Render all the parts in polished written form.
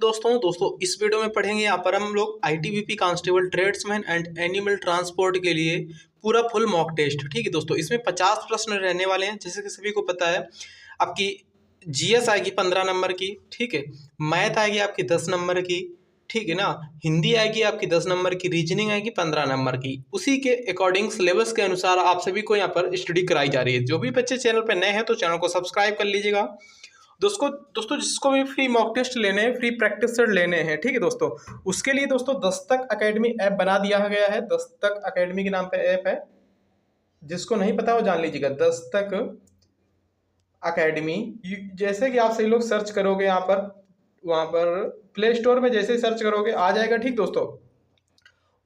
दोस्तों इस वीडियो में पढ़ेंगे यहाँ पर हम लोग ITBP constable tradesman and animal transport के लिए पूरा फुल मॉक टेस्ट। ठीक है दोस्तों, इसमें 50 प्रश्न रहने वाले हैं। जैसे कि सभी को पता है, आपकी जीएस आएगी 15 नंबर की, ठीक है, मैथ आएगी आपकी 10 नंबर की, ठीक है ना, हिंदी आएगी आपकी 10 नंबर की, रीजनिंग आएगी 15 नंबर की। उसी के अकॉर्डिंग सिलेबस के अनुसार आप सभी को यहाँ पर स्टडी कराई जा रही है। जो भी बच्चे चैनल पर नए हैं तो चैनल को सब्सक्राइब कर लीजिएगा। दोस्तों जिसको भी फ्री मॉक टेस्ट लेने हैं, फ्री प्रैक्टिस सेट लेने हैं, ठीक है दोस्तों, उसके लिए दोस्तों दस्तक एकेडमी ऐप बना दिया गया है। दस्तक एकेडमी के नाम पे ऐप है, जिसको नहीं पता वो जान लीजिएगा, दस्तक एकेडमी। जैसे कि आप सही लोग सर्च करोगे यहाँ पर, वहाँ पर प्ले स्टोर में जैसे ही सर्च करोगे आ जाएगा। ठीक दोस्तों,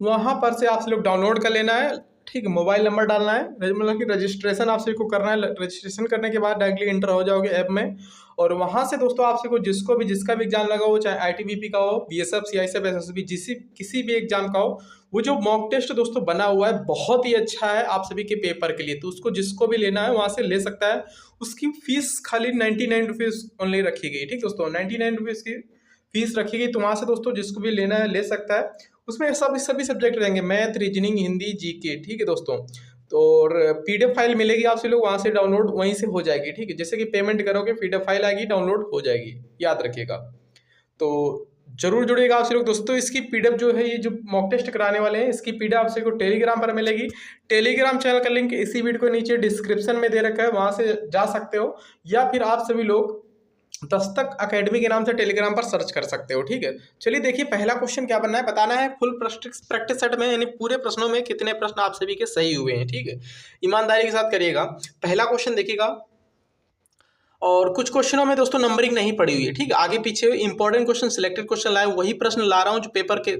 वहाँ पर से आप लोग डाउनलोड कर लेना है। ठीक है, मोबाइल नंबर डालना है, मतलब कि रजिस्ट्रेशन आप सभी को करना है। रजिस्ट्रेशन करने के बाद डायरेक्टली इंटर हो जाओगे ऐप में, और वहाँ से दोस्तों आप सभी को जिसका भी एग्जाम लगा हो, चाहे आईटीबीपी का हो, बीएसएफ, सीआईएसएफ, एसएसबी, किसी भी एग्जाम का हो, वो जो मॉक टेस्ट दोस्तों बना हुआ है बहुत ही अच्छा है आप सभी के पेपर के लिए। तो उसको जिसको भी लेना है वहाँ से ले सकता है। उसकी फीस खाली 99 रुपीज़ ओनली रखी गई। ठीक दोस्तों, 99 रुपीज़ की फीस रखी गई। तो वहाँ से दोस्तों जिसको भी लेना है ले सकता है। उसमें सभी सब्जेक्ट रहेंगे, मैथ, रीजनिंग, हिंदी, जीके। ठीक है दोस्तों, तो और पीडीएफ फाइल मिलेगी आपसे लोग वहाँ से डाउनलोड वहीं से हो जाएगी। ठीक है, जैसे कि पेमेंट करोगे पीडीएफ फाइल आएगी, डाउनलोड हो जाएगी, याद रखिएगा। तो जरूर जुड़िएगा आपसे लोग। दोस्तों इसकी पीडीएफ जो है, ये जो मॉक टेस्ट कराने वाले हैं, इसकी पीडीएफ आपसे को टेलीग्राम पर मिलेगी। टेलीग्राम चैनल का लिंक इसी वीडियो के नीचे डिस्क्रिप्शन में दे रखा है, वहाँ से जा सकते हो, या फिर आप सभी लोग दस्तक एकेडमी के नाम से टेलीग्राम पर सर्च कर सकते हो। ठीक है, चलिए देखिए पहला क्वेश्चन क्या बनना है, बताना है फुल प्रैक्टिस सेट में, यानी पूरे प्रश्नों में कितने प्रश्न आप सभी के सही हुए हैं। ठीक है, ईमानदारी के साथ करिएगा। पहला क्वेश्चन देखिएगा, और कुछ क्वेश्चनों में दोस्तों नंबरिंग नहीं पड़ी हुई है। ठीक है, आगे पीछे इंपॉर्टेंट क्वेश्चन, सिलेक्टेड क्वेश्चन लाए, वही प्रश्न ला रहा हूँ जो पेपर के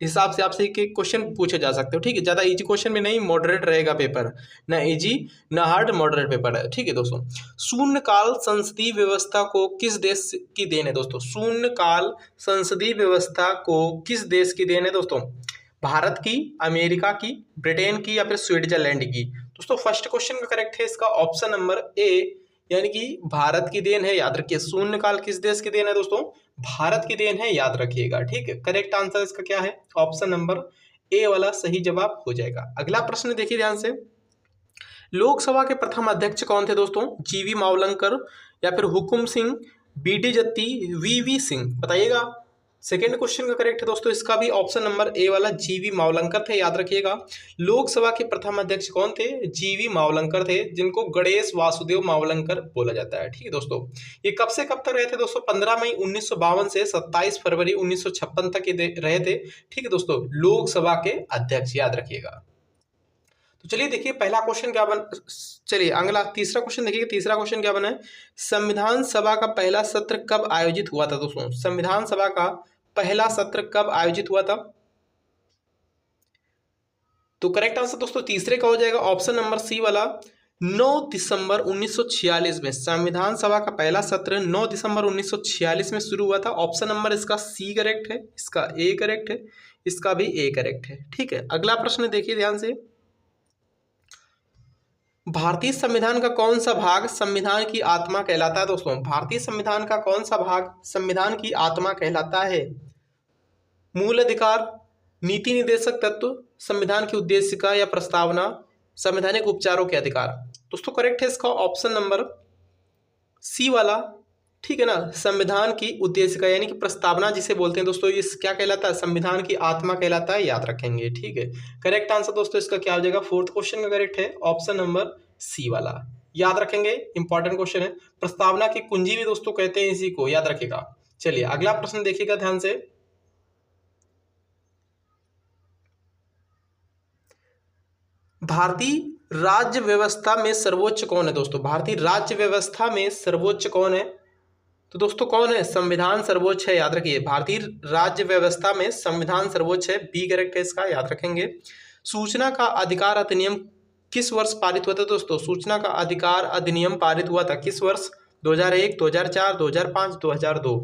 हिसाब से आपसे के क्वेश्चन पूछे जा सकते हो। ठीक है, ज़्यादा इजी क्वेश्चन में नहीं, मॉडरेट रहेगा पेपर, ना इजी ना हार्ड, मॉडरेट पेपर है। ठीक है दोस्तों, शून्यकाल संसदीय व्यवस्था को किस देश की देन है दोस्तों? शून्यकाल संसदीय व्यवस्था को किस देश की देन है दोस्तों? भारत की, अमेरिका की, ब्रिटेन की, या फिर स्विट्जरलैंड की? दोस्तों फर्स्ट क्वेश्चन का करेक्ट है इसका ऑप्शन नंबर ए, यानी कि भारत की देन है। याद रखिए, शून्यकाल किस देश की देन है दोस्तों? भारत की देन है, याद रखिएगा। ठीक है, करेक्ट आंसर इसका क्या है? ऑप्शन नंबर ए वाला सही जवाब हो जाएगा। अगला प्रश्न देखिए ध्यान से, लोकसभा के प्रथम अध्यक्ष कौन थे दोस्तों? जीवी मावलंकर, या फिर हुकुम सिंह, बीडी जत्ती, वीवी सिंह? बताइएगा। सेकेंड क्वेश्चन का करेक्ट है दोस्तों इसका भी ऑप्शन नंबर ए वाला, जीवी मावलंकर थे, याद रखिएगा। लोकसभा के प्रथम अध्यक्ष कौन थे? जीवी मावलंकर थे, जिनको गणेश वासुदेव मावलंकर बोला जाता है। ठीक है दोस्तों, ये कब से कब तक रहे थे दोस्तों? 15 मई 1952 से 27 फरवरी 1956 तक ये रहे थे। ठीक है दोस्तों, लोकसभा के अध्यक्ष, याद रखिएगा। तो चलिए देखिए पहला क्वेश्चन क्या बन, चलिए अगला तीसरा क्वेश्चन देखिए। तीसरा क्वेश्चन क्या बना है, संविधान सभा का पहला सत्र कब आयोजित हुआ था दोस्तों? संविधान सभा का पहला सत्र कब आयोजित हुआ था? तो करेक्ट आंसर दोस्तों तीसरे का हो जाएगा ऑप्शन नंबर सी वाला, 9 दिसंबर 1946 में। संविधान सभा का पहला सत्र 9 दिसंबर 1946 में शुरू हुआ था। ऑप्शन नंबर इसका सी करेक्ट है, इसका ए करेक्ट है, इसका भी ए करेक्ट है। ठीक है, अगला प्रश्न देखिए ध्यान से, भारतीय संविधान का कौन सा भाग संविधान की आत्मा कहलाता है दोस्तों? भारतीय संविधान का कौन सा भाग संविधान की आत्मा कहलाता है? मूल अधिकार, नीति निर्देशक तत्व, संविधान की उद्देशिका या प्रस्तावना, संवैधानिक उपचारों के अधिकार? दोस्तों करेक्ट है इसका ऑप्शन नंबर सी वाला। ठीक है ना, संविधान की उद्देशिका यानी कि प्रस्तावना जिसे बोलते हैं दोस्तों, ये क्या कहलाता है? संविधान की आत्मा कहलाता है, याद रखेंगे। ठीक है, करेक्ट आंसर दोस्तों इसका क्या हो जाएगा? फोर्थ क्वेश्चन का करेक्ट है ऑप्शन नंबर सी वाला, याद रखेंगे, इंपॉर्टेंट क्वेश्चन है। प्रस्तावना की कुंजी भी दोस्तों कहते हैं इसी को, याद रखेगा। चलिए अगला प्रश्न देखिएगा ध्यान से, भारतीय राज्य व्यवस्था में सर्वोच्च कौन है दोस्तों? भारतीय राज्य व्यवस्था में सर्वोच्च कौन है? तो दोस्तों कौन है? संविधान सर्वोच्च है, याद रखिए। भारतीय राज्य व्यवस्था में संविधान सर्वोच्च है, बी करेक्ट है इसका, याद रखेंगे। सूचना का अधिकार अधिनियम किस वर्ष पारित हुआ था दोस्तों? सूचना का अधिकार अधिनियम पारित हुआ था किस वर्ष? 2001, 2004, 2005, 2002?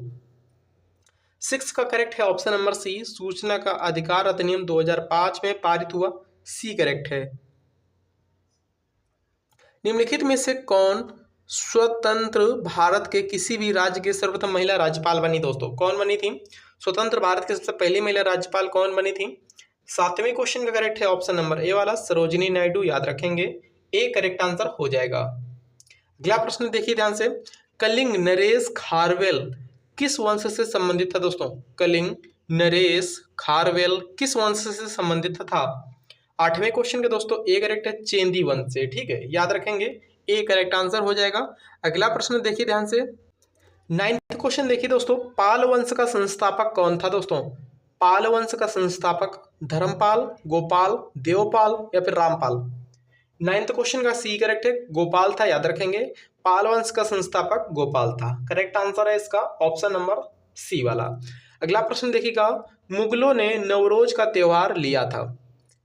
सिक्स का करेक्ट है ऑप्शन नंबर सी, सूचना का अधिकार अधिनियम 2005 में पारित हुआ, सी करेक्ट है। निम्नलिखित में से कौन स्वतंत्र भारत के किसी भी राज्य की सर्वप्रथम महिला राज्यपाल बनी दोस्तों? कौन बनी थी? स्वतंत्र भारत की सबसे पहली महिला राज्यपाल कौन बनी थी? 7वें क्वेश्चन का करेक्ट है ऑप्शन नंबर ए वाला सरोजिनी नायडू, याद रखेंगे। ए करेक्ट आंसर हो जाएगा। अगला प्रश्न देखिए ध्यान से, कलिंग नरेश खारवेल किस वंश से संबंधित था दोस्तों? कलिंग नरेश खारवेल किस वंश से संबंधित था? 8वें क्वेश्चन का दोस्तों ए करेक्ट है चेंदी वंश से, ठीक है, याद रखेंगे। ए करेक्ट आंसर हो जाएगा। अगला प्रश्न देखिए ध्यान से, 9th क्वेश्चन देखिए दोस्तों, पाल वंश का संस्थापक कौन था दोस्तों? पाल वंश का संस्थापक धर्मपाल, गोपाल, देवपाल या फिर रामपाल? 9th क्वेश्चन का सी करेक्ट है, गोपाल था, याद रखेंगे। पाल वंश का संस्थापक गोपाल था। करेक्ट आंसर है इसका ऑप्शन नंबर सी वाला। अगला प्रश्न देखिएगा, मुगलों ने नवरोज का त्योहार लिया था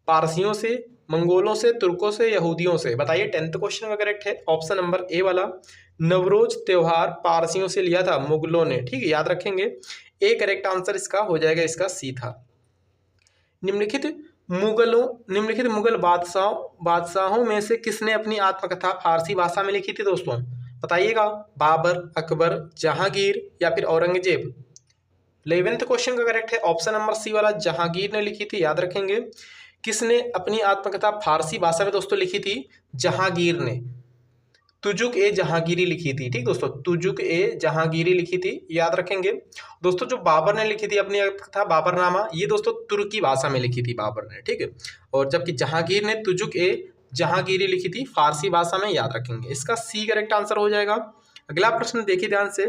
पारसियों से, मंगोलों से, तुर्कों से, यहूदियों से? बताइए। 10th क्वेश्चन का करेक्ट है ऑप्शन नंबर ए वाला, नवरोज त्योहार पारसियों से लिया था मुगलों ने, ठीक है, याद रखेंगे। ए करेक्ट आंसर इसका हो जाएगा, इसका सी था। निम्नलिखित मुगल बादशाहों में से किसने अपनी आत्मकथा फारसी भाषा में लिखी थी दोस्तों? बताइएगा। बाबर, अकबर, जहांगीर या फिर औरंगजेब? 11th क्वेश्चन का करेक्ट है ऑप्शन नंबर सी वाला, जहांगीर ने लिखी थी, याद रखेंगे। किसने अपनी आत्मकथा फारसी भाषा में दोस्तों लिखी थी? जहांगीर ने। तुजुक ए जहांगीरी लिखी थी, ठीक दोस्तों, तुजुक ए जहांगीरी लिखी थी, याद रखेंगे। दोस्तों जो बाबर ने लिखी थी अपनी आत्मकथा बाबरनामा, ये दोस्तों तुर्की भाषा में लिखी थी बाबर ने, ठीक है। और जबकि जहांगीर ने तुजुक ए जहांगीरी लिखी थी फारसी भाषा में, याद रखेंगे। इसका सी करेक्ट आंसर हो जाएगा। अगला प्रश्न देखिए ध्यान से,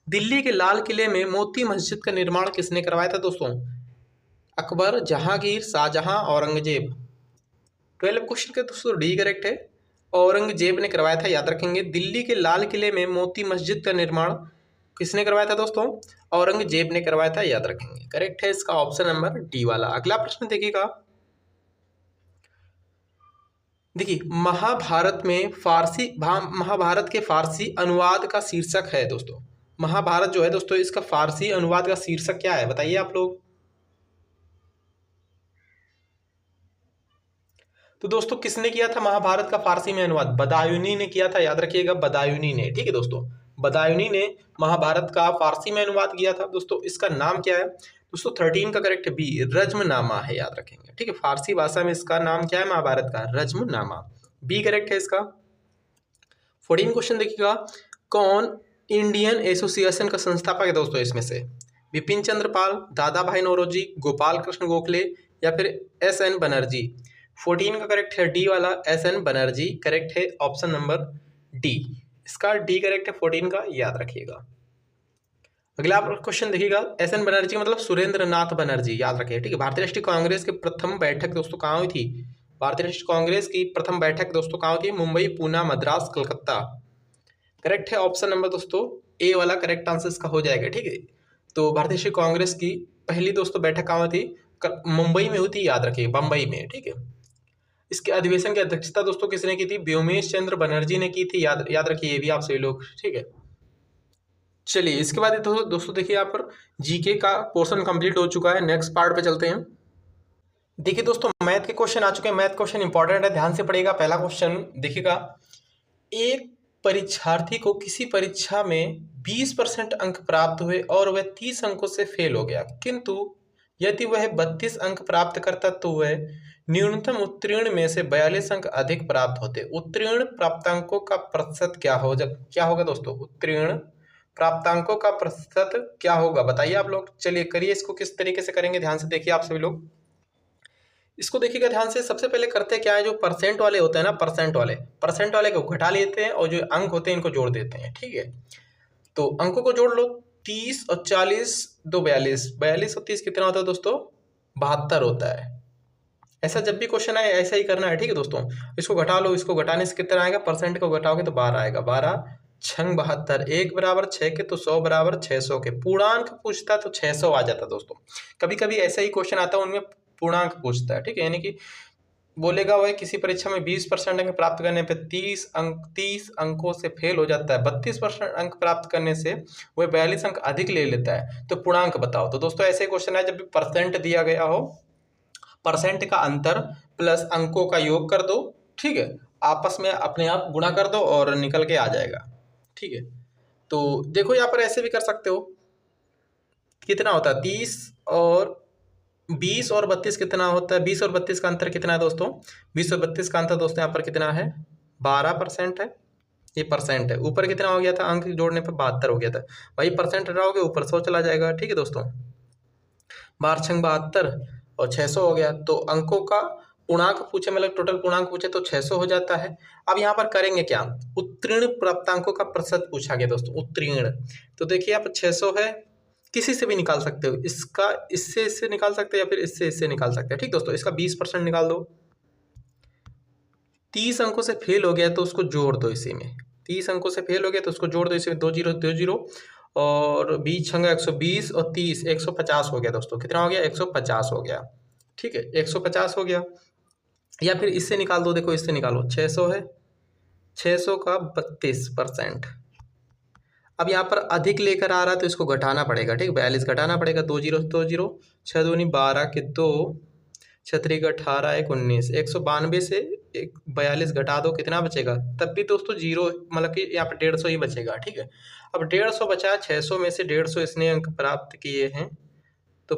दिल्ली के लाल किले में मोती मस्जिद का निर्माण किसने करवाया था दोस्तों? अकबर, जहांगीर, शाहजहां, औरंगजेब? 12 क्वेश्चन के दोस्तों डी करेक्ट है, औरंगजेब ने करवाया था, याद रखेंगे। दिल्ली के लाल किले में मोती मस्जिद का निर्माण किसने करवाया था दोस्तों? औरंगजेब ने करवाया था, याद रखेंगे। करेक्ट है इसका ऑप्शन नंबर डी वाला। अगला प्रश्न देखिएगा, देखिए महाभारत के फारसी अनुवाद का शीर्षक है दोस्तों। महाभारत जो है दोस्तों, इसका फारसी अनुवाद का शीर्षक क्या है? बताइए आप लोग। तो दोस्तों किसने किया था महाभारत का फारसी में अनुवाद? बदायूनी ने किया था, याद रखिएगा, बदायूनी ने, ठीक है दोस्तों। बदायूनी ने महाभारत का फारसी में अनुवाद किया था दोस्तों। इसका नाम क्या है दोस्तों? 13 का करेक्ट बी, रज्मनामा है, याद रखेंगे, ठीक है। फारसी भाषा में इसका नाम क्या है महाभारत का? रज्मनामा, बी करेक्ट है इसका। 14 क्वेश्चन देखिएगा, कौन इंडियन एसोसिएशन का संस्थापक है दोस्तों इसमें से? बिपिन चंद्र पाल, दादा भाई नौरोजी, गोपाल कृष्ण गोखले या फिर एस.एन. बनर्जी? 14 का करेक्ट है डी वाला, एस.एन. बनर्जी, करेक्ट है ऑप्शन नंबर डी। इसका डी करेक्ट है 14 का, याद रखिएगा। अगला क्वेश्चन देखिएगा, एस.एन. बनर्जी मतलब सुरेंद्र नाथ बनर्जी, याद रखिए, ठीक है। भारतीय राष्ट्रीय कांग्रेस की प्रथम बैठक दोस्तों कहाँ हुई थी? भारतीय राष्ट्रीय कांग्रेस की प्रथम बैठक दोस्तों कहाँ हुई थी? मुंबई, पूना, मद्रास, कलकत्ता? करेक्ट है ऑप्शन नंबर दोस्तों ए वाला, करेक्ट आंसर इसका हो जाएगा, ठीक है। तो भारतीय राष्ट्रीय कांग्रेस की पहली दोस्तों बैठक कहाँ हुई थी? मुंबई में हुई थी, याद रखिए, बम्बई में, ठीक है। इसके अधिवेशन की अध्यक्षता दोस्तों किसने की थी? व्योमेश चंद्र बनर्जी ने की थी, याद रखिए ये भी आप सभी लोग, ठीक है। चलिए इसके बाद दोस्तों देखिए यहाँ पर जीके का पोर्शन कंप्लीट हो चुका है। नेक्स्ट पार्ट पे चलते हैं। देखिए दोस्तों मैथ के क्वेश्चन आ चुके हैं। मैथ क्वेश्चन इंपॉर्टेंट है, ध्यान से पढ़िएगा। पहला क्वेश्चन देखिएगा, एक परीक्षार्थी को किसी परीक्षा में 20% अंक प्राप्त हुए और वह 30 अंकों से फेल हो गया, किंतु यदि वह 32 अंक प्राप्त करता तो वह न्यूनतम उत्तीर्ण में से 42 अंक अधिक प्राप्त होते। उत्तीर्ण प्राप्तांकों का प्रतिशत क्या होगा दोस्तों? उत्तीर्ण प्राप्तांकों का प्रतिशत क्या होगा बताइए आप लोग। चलिए करिए, इसको किस तरीके से करेंगे ध्यान से देखिए आप सभी लोग। इसको देखिएगा ध्यान से। सबसे पहले करते क्या है, जो परसेंट वाले होते हैं ना, परसेंट वाले को घटा लेते हैं और जो अंक होते हैं इनको जोड़ देते हैं, ठीक है। तो अंकों को जोड़ लो, 30 और 40 2 42, 42 और 30 कितना होता है दोस्तों? 72 होता है। ऐसा जब भी क्वेश्चन आए ऐसा ही करना है, ठीक है दोस्तों। इसको घटा लो, इसको घटाने से कितना आएगा? परसेंट को घटाओगे तो 12 आएगा। 12 छंग 72, 1 बराबर 6 के तो 100 बराबर 600 के। पूर्णांक पूछता तो 600 आ जाता दोस्तों। कभी कभी ऐसा ही क्वेश्चन आता है, उनमें पूर्णांक पूछता है, ठीक है। यानी कि बोलेगा वह किसी परीक्षा में 20% अंक प्राप्त करने पे 30 अंकों से फेल हो जाता है, 32% अंक प्राप्त करने से वह 42 अंक अधिक ले लेता है, तो पूर्णांक बताओ। तो दोस्तों ऐसे क्वेश्चन है, जब भी परसेंट दिया गया हो, परसेंट का अंतर प्लस अंकों का योग कर दो, ठीक है, आपस में अपने आप गुणा कर दो और निकल के आ जाएगा। ठीक है, तो देखो यहाँ पर ऐसे भी कर सकते हो। कितना होता है 30 और 20 और 32 कितना होता है? 20 और 32 का अंतर कितना है दोस्तों? 20 और 32 का अंतर दोस्तों यहाँ पर कितना है? 12% है। ये परसेंट है। ऊपर कितना हो गया था? अंक जोड़ने पर 72 हो गया था। वही परसेंट हटाओगे ऊपर 100 चला जाएगा। ठीक है दोस्तों, 12 छंग 72 और 600 हो गया। तो अंकों का पूर्णांक पूछे, मतलब टोटल पूर्णांक पूछे तो 600 हो जाता है। अब यहाँ पर करेंगे क्या? उत्तीर्ण प्राप्तांकों का प्रतिशत पूछा गया दोस्तों, उत्तीर्ण। तो देखिए यहाँ पर 600 है, किसी से भी निकाल सकते हो। इसका इससे निकाल सकते हो या फिर इससे निकाल सकते हैं। ठीक दोस्तों, इसका 20% निकाल दो। 30 अंकों से फेल हो गया तो उसको जोड़ दो इसी में। 30 अंकों से फेल हो गया तो उसको जोड़ दो इसी में। 2 जीरो 2 जीरो और 20 छंगा 120 और 30 150 हो गया दोस्तों। कितना हो गया? 150 हो गया। ठीक है, 150 हो गया। या फिर इससे निकाल दो, देखो इससे निकालो। 600 है, 600 का 32%। अब यहाँ पर अधिक लेकर आ रहा है तो इसको घटाना पड़ेगा। ठीक, 42 घटाना पड़ेगा। 2 जीरो 2 जीरो, 6 दूनी 12 के 2, 6 का 18, 1 19, 192 से 42 घटा दो, कितना बचेगा? तब भी दोस्तों जीरो, मतलब कि यहाँ पर 150 ही बचेगा। ठीक है, अब 150 बचा, 600 में से 150 इसने अंक प्राप्त किए हैं। तो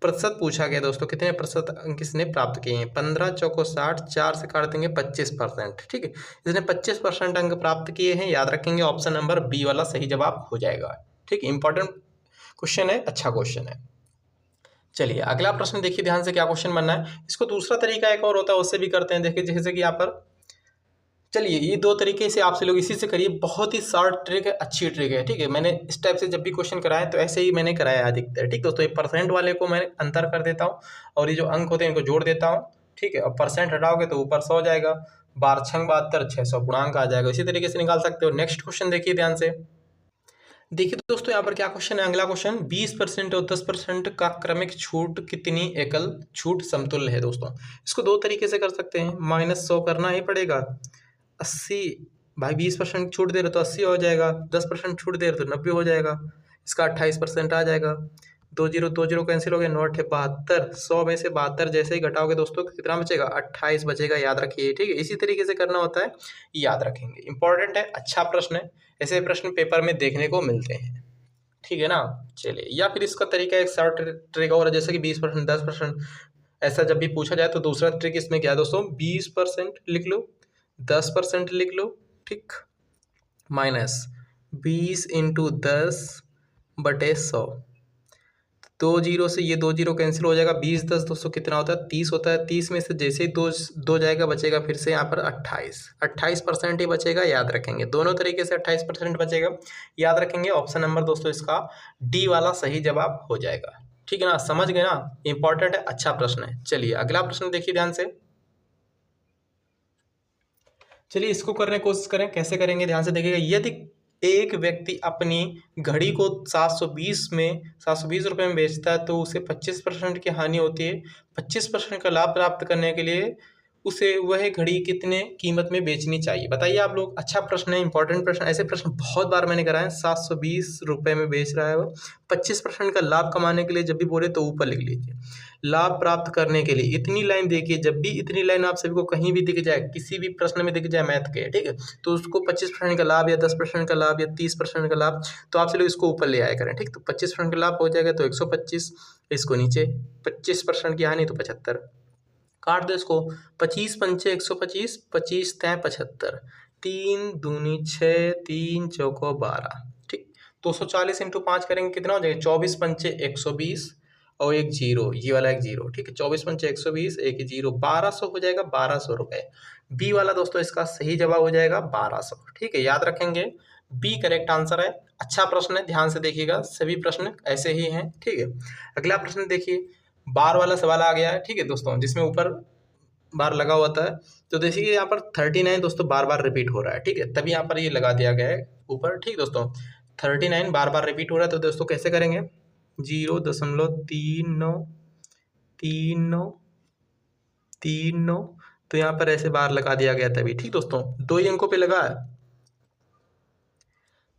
प्रतिशत पूछा गया दोस्तों, कितने प्रतिशत अंक इसने प्राप्त किए हैं? 15 चौको 60, 4 से काट देंगे 25%। ठीक है, इसने 25% अंक प्राप्त किए हैं। याद रखेंगे ऑप्शन नंबर बी वाला सही जवाब हो जाएगा। ठीक, इंपॉर्टेंट क्वेश्चन है, अच्छा क्वेश्चन है। चलिए अगला प्रश्न देखिए ध्यान से, क्या क्वेश्चन बनना है। इसको दूसरा तरीका एक और होता है, उससे भी करते हैं। देखिए जैसे कि यहाँ पर, चलिए ये दो तरीके से आपसे लोग इसी से करिए। बहुत ही शॉर्ट ट्रिक है, अच्छी ट्रिक है। ठीक है, मैंने इस टाइप से जब भी क्वेश्चन कराए तो ऐसे ही मैंने कराया अधिकतर। ठीक दोस्तों, ये परसेंट वाले को मैं अंतर कर देता हूँ और ये जो अंक होते हैं इनको जोड़ देता हूँ। ठीक है, और परसेंट हटाओगे तो ऊपर 100 हो जाएगा। 12 छंग 72, 600 गुणांक आ जाएगा। इसी तरीके से निकाल सकते हो। नेक्स्ट क्वेश्चन देखिए ध्यान से। देखिए दोस्तों यहाँ पर क्या क्वेश्चन है, अगला क्वेश्चन। 20% और 10% का क्रमिक छूट कितनी एकल छूट समतुल्य है दोस्तों? इसको दो तरीके से कर सकते हैं। -100 करना ही पड़ेगा। 80 भाई 20% छूट दे रहे तो 80 हो जाएगा। 10% छूट दे रहे तो 90 हो जाएगा। इसका 28% आ जाएगा। 2 जीरो 2 जीरो कैंसिल हो गया। 9 8 72, 100 में से 72 जैसे ही घटाओगे दोस्तों कितना बचेगा? 28 बचेगा। याद रखिए। ठीक है, इसी तरीके से करना होता है, याद रखेंगे। इंपॉर्टेंट है, अच्छा प्रश्न है। ऐसे प्रश्न पेपर में देखने को मिलते हैं। ठीक है ना। चलिए, या फिर इसका तरीका एक शॉर्ट ट्रिक और है, जैसे कि 20% 10%, ऐसा जब भी पूछा जाए तो दूसरा ट्रिक इसमें क्या है दोस्तों? 20% लिख लो, 10% लिख लो। ठीक, -20 इंटू 10/100। 2 जीरो से ये 2 जीरो कैंसिल हो जाएगा। 20 10 दोस्तों कितना होता है? 30 होता है। 30 में से जैसे ही दो जाएगा बचेगा फिर से यहाँ पर 28% ही बचेगा। याद रखेंगे, दोनों तरीके से 28% बचेगा। याद रखेंगे ऑप्शन नंबर दोस्तों इसका डी वाला सही जवाब हो जाएगा। ठीक है ना, समझ गए ना। इंपॉर्टेंट है, अच्छा प्रश्न है। चलिए अगला प्रश्न देखिए ध्यान से। चलिए इसको करने की कोशिश करें, कैसे करेंगे ध्यान से देखिएगा। यदि एक व्यक्ति अपनी घड़ी को 720 रुपये में बेचता है तो उसे 25% की हानि होती है। 25% का लाभ प्राप्त करने के लिए उसे वह घड़ी कितने कीमत में बेचनी चाहिए? बताइए आप लोग। अच्छा प्रश्न है, इंपॉर्टेंट प्रश्न। ऐसे प्रश्न बहुत बार मैंने कराए हैं। 720 रुपये में बेच रहा है वो। 25% का लाभ कमाने के लिए जब भी बोले तो ऊपर लिख लीजिए। लाभ प्राप्त करने के लिए इतनी लाइन देखिए, जब भी इतनी लाइन आप सभी को कहीं भी दिख जाए, किसी भी प्रश्न में दिख जाए मैथ के, ठीक है, तो उसको 25% का लाभ या 10% का लाभ या 30% का लाभ, तो आप लोग इसको ऊपर ले आया करें। ठीक, तो 25% का लाभ हो जाएगा तो 125, इसको नीचे 25% की हानि तो 75, काट दो इसको। 25 पंचे 125, 25 तय 75, 3 दूनी 6, 3 चौको 12। ठीक, 240 इंटू 5 करेंगे कितना हो जाएगा? 24 पंचे 120 और एक जीरो, ये वाला एक जीरो। ठीक है, 24 पंचे 120, एक जीरो, 1200 हो जाएगा। 1200 रुपये बी वाला दोस्तों इसका सही जवाब हो जाएगा 1200। ठीक है, याद रखेंगे, बी करेक्ट आंसर है। अच्छा प्रश्न है, ध्यान से देखिएगा, सभी प्रश्न ऐसे ही हैं। ठीक है, अगला प्रश्न देखिए। बार वाला सवाल आ गया है। ठीक है दोस्तों, जिसमें ऊपर बार लगा हुआ था। तो देखिए यहाँ पर 39 दोस्तों बार बार रिपीट हो रहा है। ठीक है, तभी यहाँ पर ये लगा दिया गया है ऊपर। ठीक दोस्तों, 39 बार बार रिपीट हो रहा है। तो दोस्तों कैसे करेंगे? 0.393939, तो यहाँ पर ऐसे बार लगा दिया गया तभी। ठीक दोस्तों, दो ही अंकों पे लगा है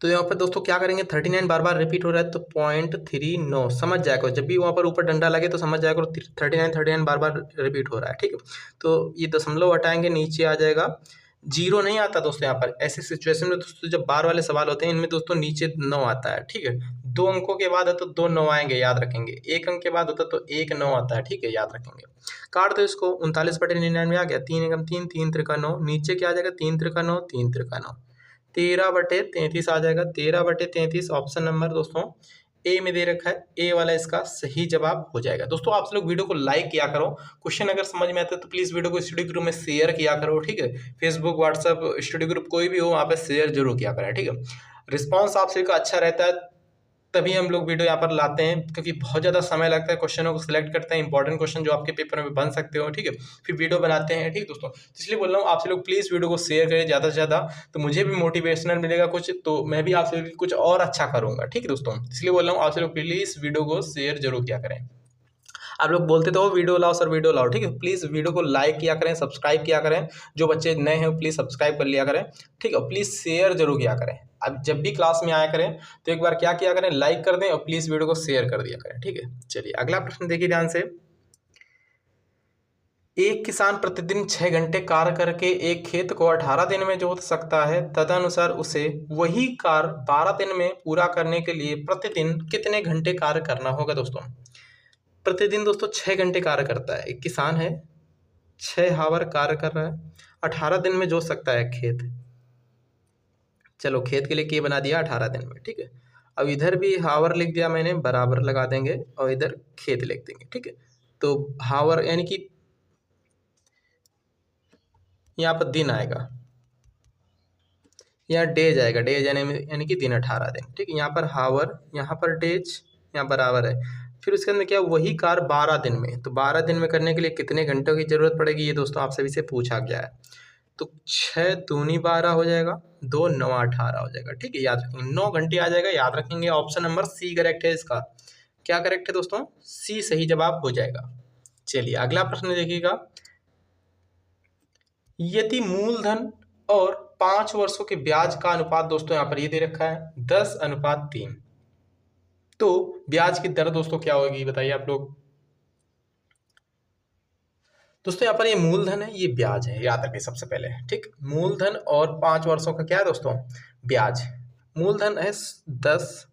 तो यहाँ पर दोस्तों क्या करेंगे, 39 बार बार रिपीट हो रहा है तो 0.39 समझ जाएगा। जब भी वहाँ पर ऊपर डंडा लगे तो समझ जाएगा 39 बार बार रिपीट हो रहा है, ठीक है। तो ये दशमलव हटाएंगे, नीचे आ जाएगा, जीरो नहीं आता दोस्तों। यहाँ पर ऐसे सिचुएशन में दोस्तों जब बार वाले सवाल होते हैं इनमें दोस्तों नीचे 9 आता है, ठीक है। 2 अंकों के बाद है तो 2 9 आएंगे, याद रखेंगे। 1 अंक के बाद होता तो 1 9 आता है, ठीक है, याद रखेंगे। काट दो इसको, 39/99 आ गया, 3 एकम 3, 3 त्रिका 9, नीचे क्या आ जाएगा, 3 त्रिका 9, 3 त्रिका 9, 13/33 आ जाएगा। 13/33 ऑप्शन नंबर दोस्तों ए में दे रखा है, ए वाला इसका सही जवाब हो जाएगा। दोस्तों आप लोग वीडियो को लाइक किया करो, क्वेश्चन अगर समझ में आता है तो प्लीज वीडियो को स्टडी ग्रुप में शेयर किया करो, ठीक है। फेसबुक, व्हाट्सएप, स्टडी ग्रुप कोई भी हो वहाँ पे शेयर जरूर किया करें, ठीक है। रिस्पॉन्स आप सभी का अच्छा रहता है तभी हम लोग वीडियो यहाँ पर लाते हैं, क्योंकि बहुत ज़्यादा समय लगता है क्वेश्चनों को सिलेक्ट करते हैं, इंपॉर्टेंट क्वेश्चन जो आपके पेपर में बन सकते हो, ठीक है, फिर वीडियो बनाते हैं, ठीक है दोस्तों। तो इसलिए बोल रहा हूँ आपसे लोग प्लीज़ वीडियो को शेयर करें ज़्यादा से ज़्यादा, तो मुझे भी मोटिवेशनल मिलेगा कुछ, तो मैं भी आपसे कुछ और अच्छा करूँगा, ठीक है दोस्तों। इसलिए बोल रहा हूँ आपसे लोग प्लीज़ वीडियो को शेयर जरूर किया करें। आप लोग बोलते तो हो वीडियो लाओ सर वीडियो लाओ, ठीक है, प्लीज़ वीडियो को लाइक किया करें, सब्सक्राइब किया करें। जो बच्चे नए हैं प्लीज़ सब्सक्राइब कर लिया करें, ठीक है। प्लीज़ शेयर जरूर किया करें। अब जब भी क्लास में आया करें तो एक बार क्या किया करें, लाइक कर दें और प्लीज़ वीडियो को शेयर कर दिया करें, ठीक है। चलिए अगला प्रश्न देखिए ध्यान से। एक किसान प्रतिदिन 6 घंटे कार्य करके एक खेत को 18 दिन में जोत सकता है, तदनुसार उसे वही कार्य 12 दिन में पूरा करने के लिए प्रतिदिन कितने घंटे कार्य करना होगा दोस्तों। प्रतिदिन दोस्तों 6 घंटे कार्य करता है, एक किसान है, 6 हावर कार्य कर रहा है, 18 दिन में जोत सकता है खेत। चलो खेत के लिए के बना दिया 18 दिन में, ठीक है। अब इधर भी हावर लिख दिया मैंने, बराबर लगा देंगे और इधर खेत लिख देंगे, ठीक है। तो हावर यानी कि यहाँ पर दिन आएगा, यहाँ डेज आएगा, डेज यानी कि दिन 18 दिन, ठीक है। यहाँ पर हावर, यहाँ पर डेज, यहाँ बराबर है। फिर उसके अंदर क्या, वही कार्य 12 दिन में, तो 12 दिन में करने के लिए कितने घंटों की जरूरत पड़ेगी, ये दोस्तों आप सभी से पूछा गया है। तो 6 दूनी 12 हो जाएगा, 2 9 18 हो जाएगा, ठीक है, याद रखेंगे 9 घंटे आ जाएगा, याद रखेंगे। ऑप्शन नंबर सी करेक्ट है इसका। क्या करेक्ट है दोस्तों, सी सही जवाब हो जाएगा। चलिए अगला प्रश्न देखिएगा। यदि मूलधन और 5 वर्षों के ब्याज का अनुपात दोस्तों यहाँ पर ये दे रखा है 10:3, तो ब्याज की दर दोस्तों क्या होगी बताइए आप लोग। दोस्तों यहाँ पर ये मूलधन है, ये ब्याज है, याद रखिए सबसे पहले, ठीक। मूलधन और 5 वर्षों का क्या है दोस्तों, ब्याज। मूलधन है 10,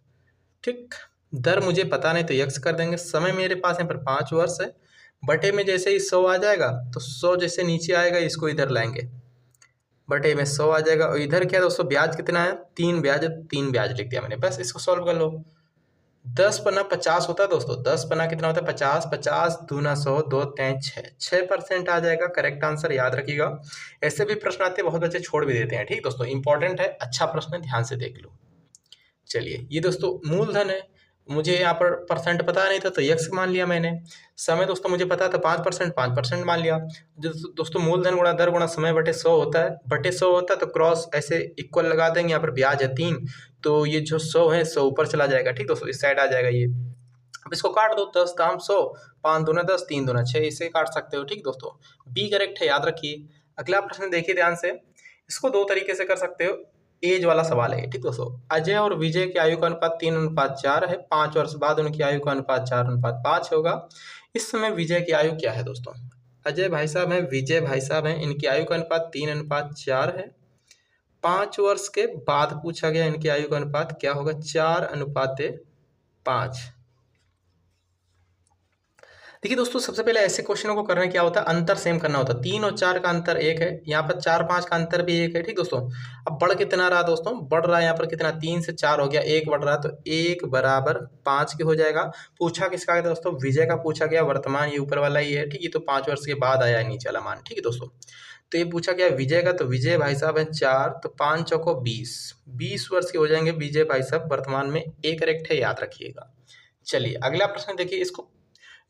ठीक। दर मुझे पता नहीं तो यक्स कर देंगे, समय मेरे पास यहाँ पर 5 वर्ष है, बटे में जैसे ही 100 आ जाएगा तो 100 जैसे नीचे आएगा इसको इधर लाएंगे, बटे में 100 आ जाएगा। और इधर क्या दोस्तों, ब्याज कितना है, 3 ब्याज, 3 ब्याज लिख दिया मैंने, बस इसको सॉल्व कर लो। 10 पन्ना 50 होता है दोस्तों, 10 पन्ना कितना होता है 50, 50 दूना 100, 2 3 6% आ जाएगा, करेक्ट आंसर, याद रखिएगा। ऐसे भी प्रश्न आते हैं, बहुत बच्चे छोड़ भी देते हैं, ठीक दोस्तों, इंपॉर्टेंट है, अच्छा प्रश्न है, ध्यान से देख लो। चलिए ये दोस्तों मूलधन है, मुझे यहाँ पर परसेंट पता नहीं था तो यक्स मान लिया मैंने। समय दोस्तों मुझे पता था 5%, 5% मान लिया। दोस्तों मूलधन गुणा दर गुणा समय बटे 100 होता है, बटे 100 होता है तो क्रॉस ऐसे इक्वल लगा देंगे। यहाँ पर ब्याज है 3, तो ये जो 100 है 100 ऊपर चला जाएगा, ठीक दोस्तों, इस साइड आ जाएगा ये। अब इसको काट दो, 10 दाम 100, 5 दूना 10, 3 दूना 6, इसे काट सकते हो, ठीक दोस्तों, बी करेक्ट है, याद रखिए। अगला प्रश्न देखिए ध्यान से, इसको 2 तरीके से कर सकते हो, एज वाला सवाल है, ठीक दोस्तों। अजय और विजय की आयु का अनुपात 3:4 है, 5 वर्ष बाद उनकी आयु का अनुपात 4:5 होगा। इस समय विजय की आयु क्या है दोस्तों। अजय भाई साहब हैं, विजय भाई साहब हैं, इनकी आयु का अनुपात 3:4 है। 5 वर्ष के बाद पूछा गया, इनकी आयु का अनुपात क्या होगा, 4:5। देखिए दोस्तों सबसे पहले ऐसे क्वेश्चनों को करने क्या होता है, अंतर सेम करना होता है। 3 और 4 का अंतर 1 है, यहाँ पर 4 5 का अंतर भी 1 है, ठीक दोस्तों। अब बढ़ कितना रहा दोस्तों, बढ़ रहा है यहाँ पर कितना, 3 से 4 हो गया, 1 बढ़ रहा है, तो 1 बराबर 5 के हो जाएगा। पूछा किसका गया दोस्तों, विजय का पूछा गया, वर्तमान ये ऊपर वाला ही है, ठीक है, तो 5 वर्ष के बाद आया है नीचे वाला मान, ठीक है दोस्तों। तो ये पूछा गया विजय का, तो विजय भाई साहब है 4, तो 5 चौको 20, 20 वर्ष के हो जाएंगे विजय भाई साहब वर्तमान में, एक करेक्ट है, याद रखिएगा। चलिए अगला प्रश्न देखिए,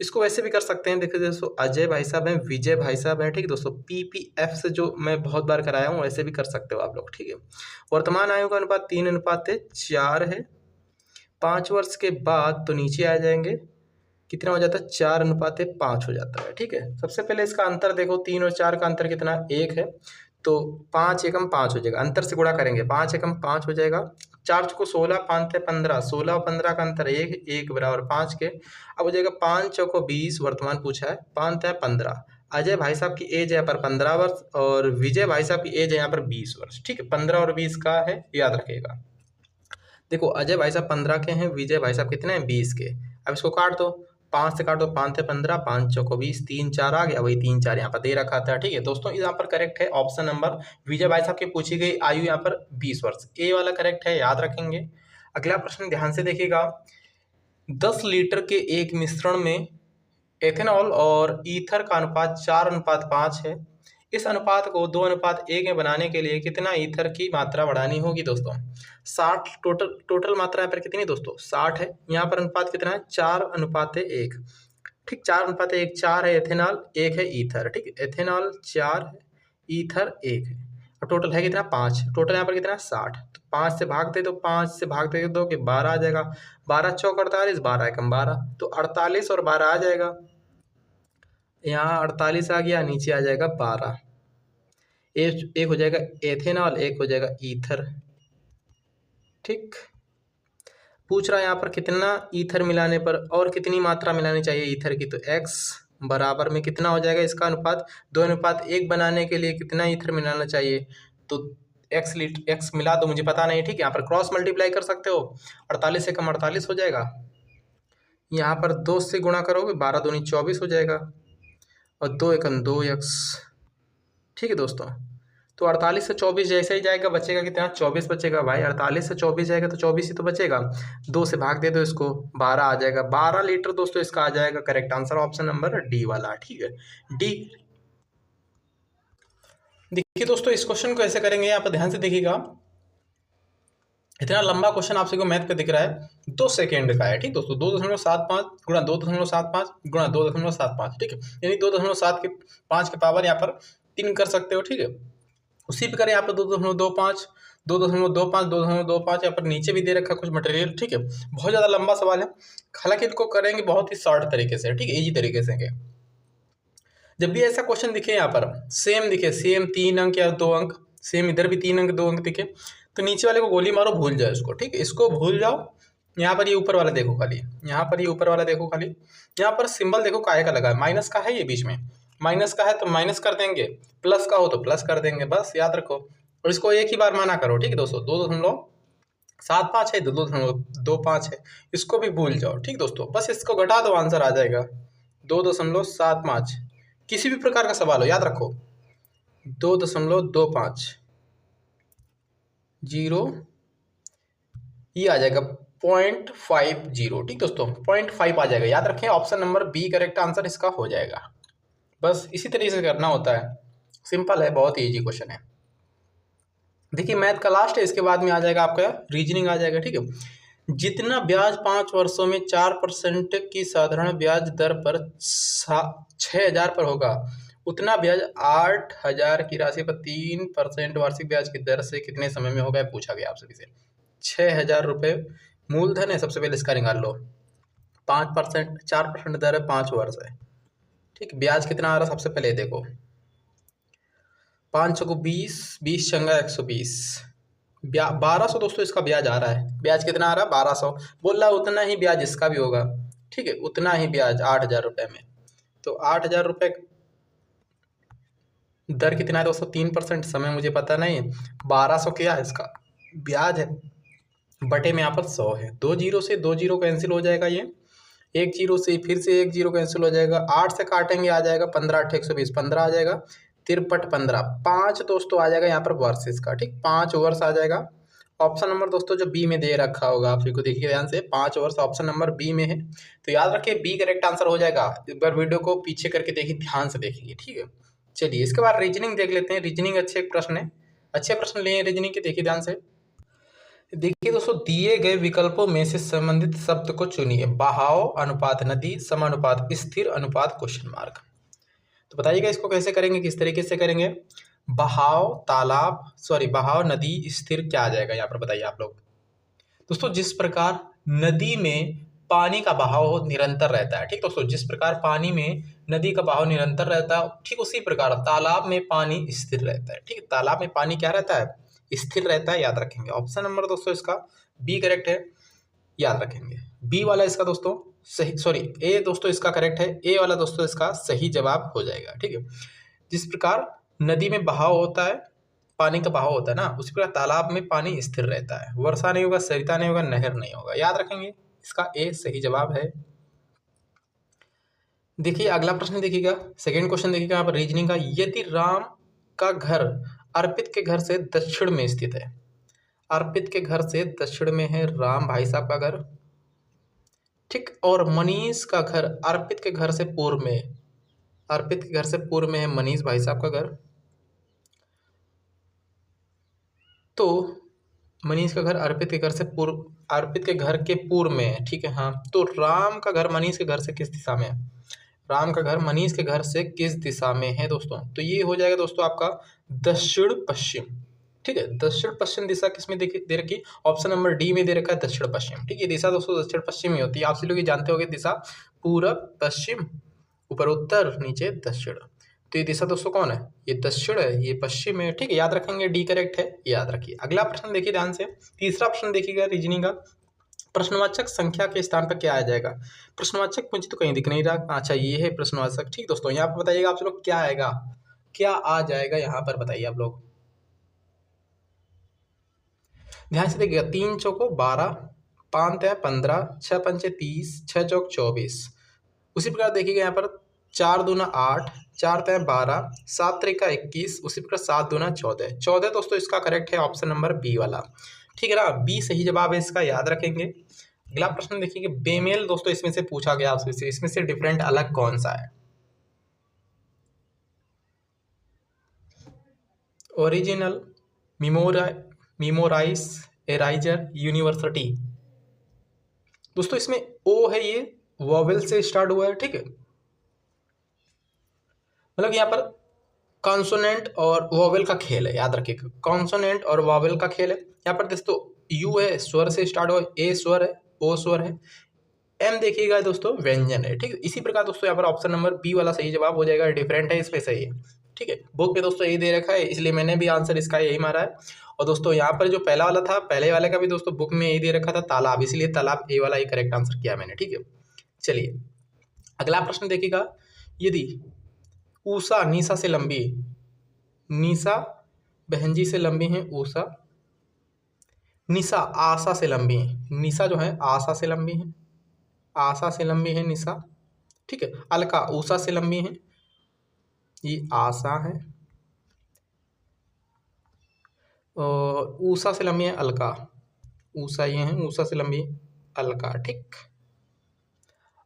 इसको वैसे भी कर सकते हैं, देखिए दोस्तों अजय भाई साहब हैं, विजय भाई साहब हैं, ठीक है दोस्तों, पीपीएफ से जो मैं बहुत बार कराया हूँ वैसे भी कर सकते हो आप लोग, ठीक है। वर्तमान आयु का अनुपात 3:4 है, 5 वर्ष के बाद तो नीचे आ जाएंगे, कितना हो जाता है, 4:5 हो जाता है, ठीक है। सबसे पहले इसका अंतर देखो, 3 और 4 का अंतर कितना, 1 है, तो 5 एकम 5 हो जाएगा, अंतर से गुणा करेंगे, 5 एकम 5 हो जाएगा, 4 चौको 16, 5 थे 15, 16 और 15 का अंतर 1, 1 बराबर 5 के। अब हो जाएगा 5 चौको 20, वर्तमान पूछा है, 5 थे 15। अजय भाई साहब की एज है यहाँ पर 15 वर्ष और विजय भाई साहब की एज है यहाँ पर 20 वर्ष। ठीक है, 15 और 20 का है, याद रखिएगा। देखो अजय भाई साहब 15 के हैं, विजय भाई साहब कितने हैं 20 के। अब इसको काट दो, 5 से काट दो, 5 थे 15, 5 चौको 20, 3 4 आ गया, वही 3 4 यहाँ पर दे रखा था। ठीक है दोस्तों, यहाँ पर करेक्ट है ऑप्शन नंबर, विजय भाई साहब की पूछी गई आयु यहाँ पर 20 वर्ष, ए वाला करेक्ट है, याद रखेंगे। अगला प्रश्न ध्यान से देखिएगा, 10 लीटर के एक मिश्रण में एथेनॉल और ईथर का अनुपात 4:5 है। इस अनुपात को 2:1 में बनाने के लिए कितना ईथर की मात्रा बढ़ानी होगी दोस्तों। 60 टोटल मात्रा यहाँ पर कितनी दोस्तों 60 है, यहाँ पर अनुपात कितना है 4:1। ठीक, 4:1, 4 है एथेनॉल, 1 है ईथर। ठीक, एथेनॉल 4 है, ईथर 1 है, और टोटल है कितना 5। टोटल यहाँ पर कितना 60, तो 5 से भाग दे दो, 5 से भाग दे दो कि 12 आ जाएगा, 12 चौक 48, 12 एकम 12, तो 48 और 12 आ जाएगा। यहाँ 48 आ गया, नीचे आ जाएगा 12। एक हो जाएगा एथेनॉल, एक हो जाएगा ईथर। ठीक, पूछ रहा है यहाँ पर कितना ईथर मिलाने पर और कितनी मात्रा मिलानी चाहिए ईथर की, तो x बराबर में कितना हो जाएगा इसका अनुपात 2:1 बनाने के लिए कितना ईथर मिलाना चाहिए, तो x मिला दो, मुझे पता नहीं। ठीक है, यहाँ पर क्रॉस मल्टीप्लाई कर सकते हो, 48 से कम 48 हो जाएगा, यहाँ पर 2 से गुणा करोगे 12 दूनी 24 हो जाएगा, और 2 एकम 2x। ठीक है दोस्तों, तो 48 से 24 जैसे ही जाएगा बचेगा कितना 24 बचेगा भाई, 48 से 24 जाएगा तो 24 ही तो बचेगा, 2 से भाग दे दो इसको, 12 आ जाएगा, 12 लीटर दोस्तों इसका आ जाएगा। Correct answer option number D वाला। ठीक है, डी। देखिए दोस्तों, इस क्वेश्चन को ऐसे करेंगे, यहाँ पर ध्यान से देखिएगा, इतना लंबा क्वेश्चन आपसे को मैथ पे दिख रहा है, 2 सेकेंड का है। ठीक दोस्तों, 2.75 गुणा 2.75 गुणा 2.75। ठीक है, यानी 2.7 के 5 के पावर यहाँ पर 3 कर सकते हो। ठीक है, उसी प्रकार यहाँ पर 2.25 2.25 2.25 यहाँ पर नीचे भी दे रखा कुछ मटेरियल। ठीक है, बहुत ज़्यादा लंबा सवाल है, हालांकि इनको करेंगे बहुत ही शॉर्ट तरीके से। ठीक है, इजी तरीके से। जब भी ऐसा क्वेश्चन दिखे यहाँ पर सेम दिखे, सेम 3 अंक या 2 अंक, सेम इधर भी 3 अंक 2 अंक दिखे, तो नीचे वाले को गोली मारो, भूल जाओ इसको। ठीक है, इसको भूल जाओ। यहाँ पर ये ऊपर वाला देखो खाली, यहाँ पर ये ऊपर वाला देखो खाली, यहाँ पर सिंबल देखो काय का लगा है, माइनस का है, ये बीच में माइनस का है तो माइनस कर देंगे, प्लस का हो तो प्लस कर देंगे, बस याद रखो। और इसको एक ही बार माना करो। ठीक है दोस्तों, 2.75 है, 2.25 है, इसको भी भूल जाओ। ठीक दोस्तों, बस इसको घटा दो, आंसर आ जाएगा 2.75। किसी भी प्रकार का सवाल हो याद रखो, 2.25 ये आ जाएगा 0.50। ठीक दोस्तों, 0.5 आ जाएगा, याद रखें, option number B correct answer इसका हो जाएगा। बस इसी तरीके से करना होता है, सिंपल है, बहुत इजी क्वेश्चन है। देखिए मैथ का लास्ट है, इसके बाद में आ जाएगा आपका रीजनिंग आ जाएगा। ठीक है, जितना ब्याज 5 वर्षों में 4% की साधारण ब्याज दर पर 6,000 पर होगा, उतना ब्याज 8,000 की राशि पर 3% वार्षिक ब्याज की दर से कितने समय में होगा, पूछा गया आप सभी से। 6,000 रुपये मूलधन है, सबसे पहले इसका निकाल लो, 5% 4% दर है, 5 वर्ष है। ठीक, ब्याज कितना आ रहा है सबसे पहले देखो, 5 को 20, 20 चंगा 120, 1200 दोस्तों इसका ब्याज आ रहा है। ब्याज कितना आ रहा है 1200, बोल रहा है उतना ही ब्याज इसका भी होगा। ठीक है, उतना ही ब्याज 8,000 रुपये में, तो 8,000 रुपये दर कितना है दोस्तों 3%, समय मुझे पता नहीं, 1200 क्या है इसका ब्याज है, बटे में यहाँ पर 100 है, 2 जीरो से 2 जीरो कैंसिल हो जाएगा, ये 1 जीरो से फिर से 1 जीरो कैंसिल हो जाएगा, 8 से काटेंगे आ जाएगा 15 8 120, 15 आ जाएगा, 53 15, 5 दोस्तों आ जाएगा यहाँ पर वर्ष इसका। ठीक, 5 वर्ष आ जाएगा। ऑप्शन नंबर दोस्तों जो बी में दे रखा होगा आप को देखिए ध्यान से, 5 वर्ष ऑप्शन नंबर बी में है, तो याद रखिए बी करेक्ट आंसर हो जाएगा। एक बार वीडियो को पीछे करके देखिए, ध्यान से देखिए। ठीक है, चलिए इसके बाद रीजनिंग देख लेते हैं। रीजनिंग अच्छे प्रश्न है, अच्छे प्रश्न लिए रीजनिंग के, देखिए ध्यान से। देखिए दोस्तों, दिए गए विकल्पों में से संबंधित शब्द को चुनिए। बहाव अनुपात नदी, समानुपात स्थिर, अनुपात क्वेश्चन मार्क। तो बताइएगा इसको कैसे करेंगे, किस तरीके से करेंगे। बहाव बहाव नदी स्थिर क्या आ जाएगा यहाँ पर बताइए आप लोग। दोस्तों जिस प्रकार नदी में पानी का बहाव निरंतर रहता है, ठीक दोस्तों, जिस प्रकार पानी में नदी का बहाव निरंतर रहता है, ठीक उसी प्रकार तालाब में पानी स्थिर रहता है। ठीक, तालाब में पानी क्या रहता है स्थिर रहता है, याद रखेंगे। ऑप्शन नंबर दोस्तों इसका बी करेक्ट है, याद रखेंगे। बी वाला इसका दोस्तों सही, सॉरी ए दोस्तों इसका करेक्ट है, ए वाला दोस्तों इसका सही जवाब हो जाएगा, ठीक है। जिस प्रकार नदी में बहाव होता है, पानी का बहाव होता है ना, उसी प्रकार तालाब में पानी स्थिर रहता है। वर्षा नहीं होगा, सरिता नहीं होगा, नहर नहीं होगा, याद रखेंगे। इसका ए सही जवाब है। देखिए अगला प्रश्न देखिएगा, सेकंड क्वेश्चन देखिएगा यहाँ पर रीजनिंग का। यदि राम का घर अर्पित के घर से दक्षिण में स्थित है, अर्पित के घर से दक्षिण में है राम भाई साहब का घर, ठीक, और मनीष का घर अर्पित के घर से पूर्व में है, अर्पित के घर से पूर्व में है मनीष भाई साहब का घर, तो मनीष का घर अर्पित के घर से पूर्व, अर्पित के घर के पूर्व में है, ठीक है। हाँ, तो राम का घर मनीष के घर से किस दिशा में है, राम का घर मनीष के घर से किस दिशा में है दोस्तों, तो ये हो जाएगा दोस्तों आपका दक्षिण पश्चिम, ठीक है। दक्षिण पश्चिम दिशा किसमें दे रखी, ऑप्शन नंबर डी में दे रखा है दक्षिण पश्चिम, ठीक है। दिशा दोस्तों दक्षिण पश्चिम ही होती है, आप सभी लोग ये जानते होंगे, दिशा पूरब पश्चिम, ऊपर उत्तर नीचे दक्षिण, तो ये दिशा दोस्तों कौन है, ये दक्षिण है, ये पश्चिम है, ठीक है, याद रखेंगे, डी करेक्ट है, याद रखिए। अगला प्रश्न देखिए ध्यान से, तीसरा प्रश्न देखिएगा रीजनिंग का। प्रश्नवाचक संख्या के स्थान पर क्या आ जाएगा, प्रश्नवाचक मुझे तो कहीं दिख नहीं रहा, अच्छा ये है प्रश्नवाचक, ठीक दोस्तों। यहाँ पर बताइएगा आप लोग क्या आएगा, क्या आ जाएगा यहाँ पर, बताइए आप लोग ध्यान से देखिएगा। 3 चौको 12, 5 तिया 15, 6 पंचे 30, 6 चौक 24। उसी प्रकार देखिएगा यहाँ पर 4 दूना 8, 4 तिया 12, 7 त्रिका 21, उसी प्रकार 7 दूना 14, 14 दोस्तों इसका करेक्ट है ऑप्शन नंबर बी वाला, ठीक है ना, बी सही जवाब है इसका, याद रखेंगे। अगला प्रश्न देखिए, बेमेल दोस्तों इसमें से पूछा गया आपसे, इसमें से डिफरेंट अलग कौन सा है, ओरिजिनल, मेमोराइज, एराइजर, यूनिवर्सिटी। दोस्तों इसमें ओ है, ये वॉवेल से स्टार्ट हुआ है, ठीक है, मतलब यहाँ पर कॉन्सोनेंट और वॉवेल का खेल है, याद रखिएगा, कॉन्सोनेंट और वॉवेल का खेल है। यहाँ पर दोस्तों यू है स्वर से स्टार्ट हुआ, ए स्वर है, ओ स्वर है, एम देखिएगा दोस्तों व्यंजन है, ठीक है। इसी प्रकार दोस्तों यहाँ पर ऑप्शन नंबर बी वाला सही जवाब हो जाएगा, डिफरेंट है इसमें सही है, ठीक है। बुक पे दोस्तों यही दे रखा है, इसलिए मैंने भी आंसर इसका यही मारा है। और दोस्तों यहाँ पर जो पहला वाला था, पहले वाले का भी दोस्तों बुक में यही दे रखा था तालाब, इसलिए तालाब ए वाला ही करेक्ट आंसर किया मैंने, ठीक है। चलिए अगला प्रश्न देखिएगा, यदि ऊषा निशा से लंबी, निशा बहन जी से लंबी है ऊषा, निशा आशा से लंबी है, निशा जो है आशा से लंबी है, आशा से लंबी है निशा, ठीक है। अलका ऊषा से लंबी है, ये आशा है, और ऊषा से लंबी है अलका, ऊषा ये है, ऊषा से लंबी अलका, ठीक।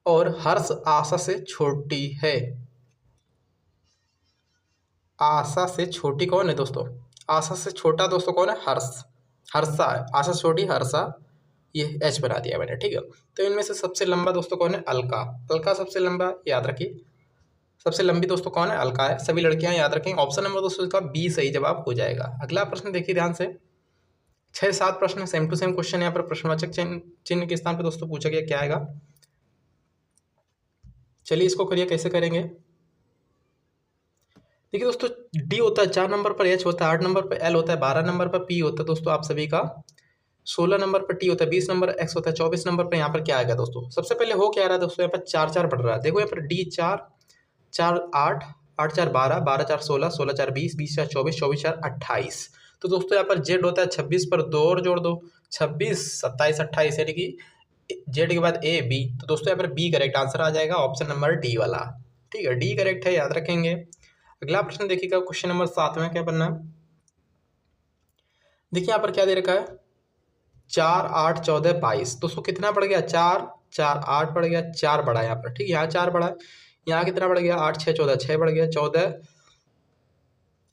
और हर्ष आशा से छोटी है, आशा से छोटी कौन है दोस्तों, आशा से छोटा दोस्तों कौन है, हर्ष, हर्षा है, आशा से छोटी हर्षा, ये एच बना दिया मैंने, ठीक है। तो इनमें से सबसे लंबा दोस्तों कौन है, अलका, अलका सबसे लंबा, याद रखिए, सबसे लंबी दोस्तों कौन है, अलका है, सभी लड़कियां, याद रखेंगे। ऑप्शन नंबर दोस्तों इसका बी सही जवाब हो जाएगा। अगला प्रश्न देखिए ध्यान से, 6-7 प्रश्न सेम टू सेम क्वेश्चन, यहाँ पर प्रश्नवाचक चिन्ह के स्थान पर दोस्तों पूछा गया, क्या आएगा, चलिए इसको करिए, कैसे करेंगे। देखिए दोस्तों डी होता है 4 नंबर पर, एच होता है 8 नंबर पर, एल होता है 12 नंबर पर, पी होता है दोस्तों आप सभी का 16 नंबर पर, टी होता है 20 नंबर, एक्स होता है 24 नंबर पर। यहाँ पर क्या आएगा दोस्तों, सबसे पहले हो क्या रहा है दोस्तों, यहाँ पर 4-4 बढ़ रहा है, देखो यहाँ पर डी 4, 4 8, 8 4 12, 12 4 16, 16 4 20, 20 4 24, 24 4 28। तो दोस्तों यहाँ पर जेड होता है 26 पर, 2 और जोड़ दो, 26 27 28, यानी कि जेड के बाद ए बी, तो दोस्तों यहाँ पर बी करेक्ट आंसर आ जाएगा, ऑप्शन नंबर डी वाला, ठीक है, डी करेक्ट है, याद रखेंगे। अगला प्रश्न देखिएगा, क्वेश्चन नंबर 7 में क्या बनना है, देखिए यहाँ पर क्या दे रखा है, 4 8 14 22, दोस्तों कितना बढ़ गया, 4 4 8 बढ़ गया, 4 बढ़ा यहाँ पर, ठीक है, यहाँ 4 बढ़ा, यहाँ कितना बढ़ गया, 8 6 14, 6 बढ़ गया, 14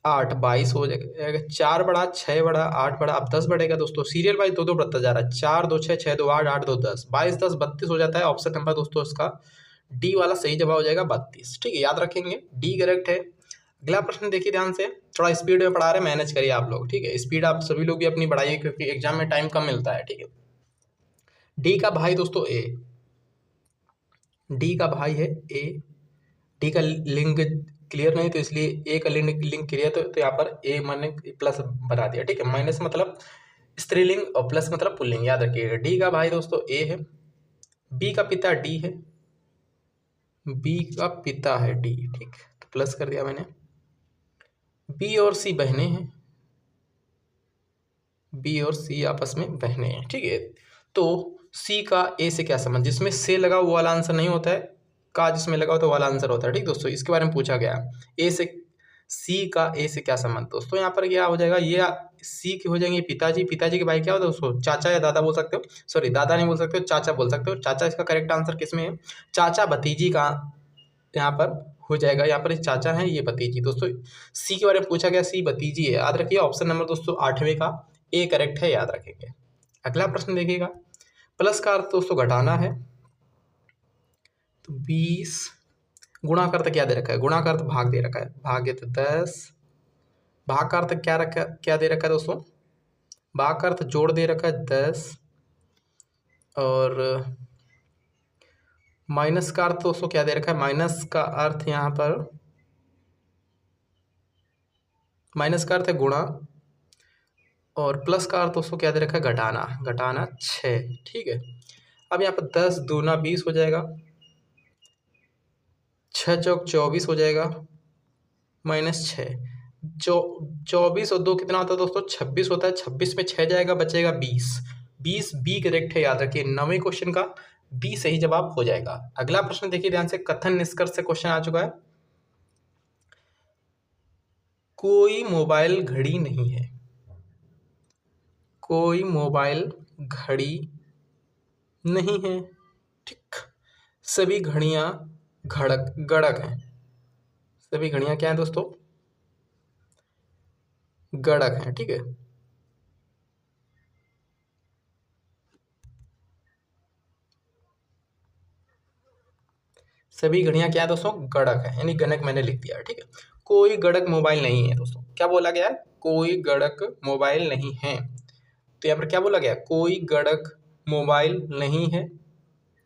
8 22 हो जाएगा, 4 बढ़ा, 6 बढ़ा, 8 बढ़ा, अब 10 बढ़ेगा दोस्तों, सीरियल वाइज 2 2 बढ़ता जा रहा है, 4 2 6, 6 2 8, 8 2 10, 22 10 32 हो जाता है, ऑप्शन नंबर दोस्तों इसका डी वाला सही जवाब हो जाएगा 32, ठीक है, याद रखेंगे, डी करेक्ट है। अगला प्रश्न देखिए ध्यान से, थोड़ा स्पीड में पढ़ा रहे, मैनेज करिए आप लोग, ठीक है, स्पीड आप सभी लोग भी अपनी बढ़ाइए, क्योंकि एग्जाम में टाइम कम मिलता है, ठीक है। डी का भाई दोस्तों ए, डी का भाई है ए, डी का लिंग क्लियर नहीं, तो इसलिए ए का लिंक क्लियर, तो यहाँ पर ए मैंने प्लस बना दिया, ठीक है। माइनस मतलब स्त्रीलिंग और प्लस मतलब पुल्लिंग, याद रखिएगा। डी का भाई दोस्तों ए है, बी का पिता डी है, बी का पिता है डी, ठीक, तो प्लस कर दिया मैंने। बी और सी बहने हैं, बी और सी आपस में बहने हैं, ठीक है। तो सी का ए से क्या संबंध, जिसमें से लगा वो वाला आंसर नहीं होता है, का जिसमें लगा हो तो वाला आंसर होता है, ठीक दोस्तों। इसके बारे में पूछा गया, ए से सी का ए से क्या संबंध। दोस्तों यहाँ पर क्या हो जाएगा, ये सी के हो जाएंगे पिताजी, पिताजी के भाई क्या होता है दोस्तों, चाचा या दादा बोल सकते हो, सॉरी दादा नहीं बोल सकते हो, चाचा बोल सकते हो। चाचा इसका करेक्ट आंसर किसमें है, चाचा भतीजी का यहाँ पर हो जाएगा। यहाँ पर चाचा है, ये भतीजी। दोस्तों सी के बारे में पूछा गया, सी भतीजी है, याद रखिए। ऑप्शन नंबर दोस्तों 8वें का ए करेक्ट है, याद रखेंगे। अगला प्रश्न देखिएगा, प्लस का अर्थ दोस्तों घटाना है, तो 20 गुणा का अर्थ क्या दे रखा है, गुणा का अर्थ भाग दे रखा है, भाग्य तो 10, भाग का अर्थ क्या दे रखा है दोस्तों, भाग का अर्थ जोड़ दे रखा है 10, और माइनस का अर्थ दोस्तों क्या दे रखा है, माइनस का अर्थ यहाँ पर, माइनस का अर्थ है गुणा, और प्लस का अर्थ दोस्तों क्या दे रखा है, घटाना, घटाना 6, ठीक है। अब यहाँ पर 10 दूना 20 हो जाएगा, 6 चौक 24 हो जाएगा, माइनस 6, 24 और 2 कितना होता है दोस्तों, 26 होता है। 26 में 6 जाएगा, बचेगा 20, 20 बी करेक्ट है, याद रखिए। 9वें क्वेश्चन का बी सही जवाब हो जाएगा। अगला प्रश्न देखिए ध्यान से, कथन निष्कर्ष से क्वेश्चन आ चुका है। कोई मोबाइल घड़ी नहीं है, कोई मोबाइल घड़ी नहीं है, ठीक। सभी घड़ियां गड़क हैं, सभी घड़ियां क्या हैं दोस्तों, गड़क हैं, ठीक है। सभी घड़ियां क्या है दोस्तों, गड़क है, यानी गणक मैंने लिख दिया, ठीक है। कोई गड़क मोबाइल नहीं है दोस्तों, क्या बोला गया है, कोई गड़क मोबाइल नहीं है। तो यहाँ पर क्या बोला गया, कोई गड़क मोबाइल नहीं है,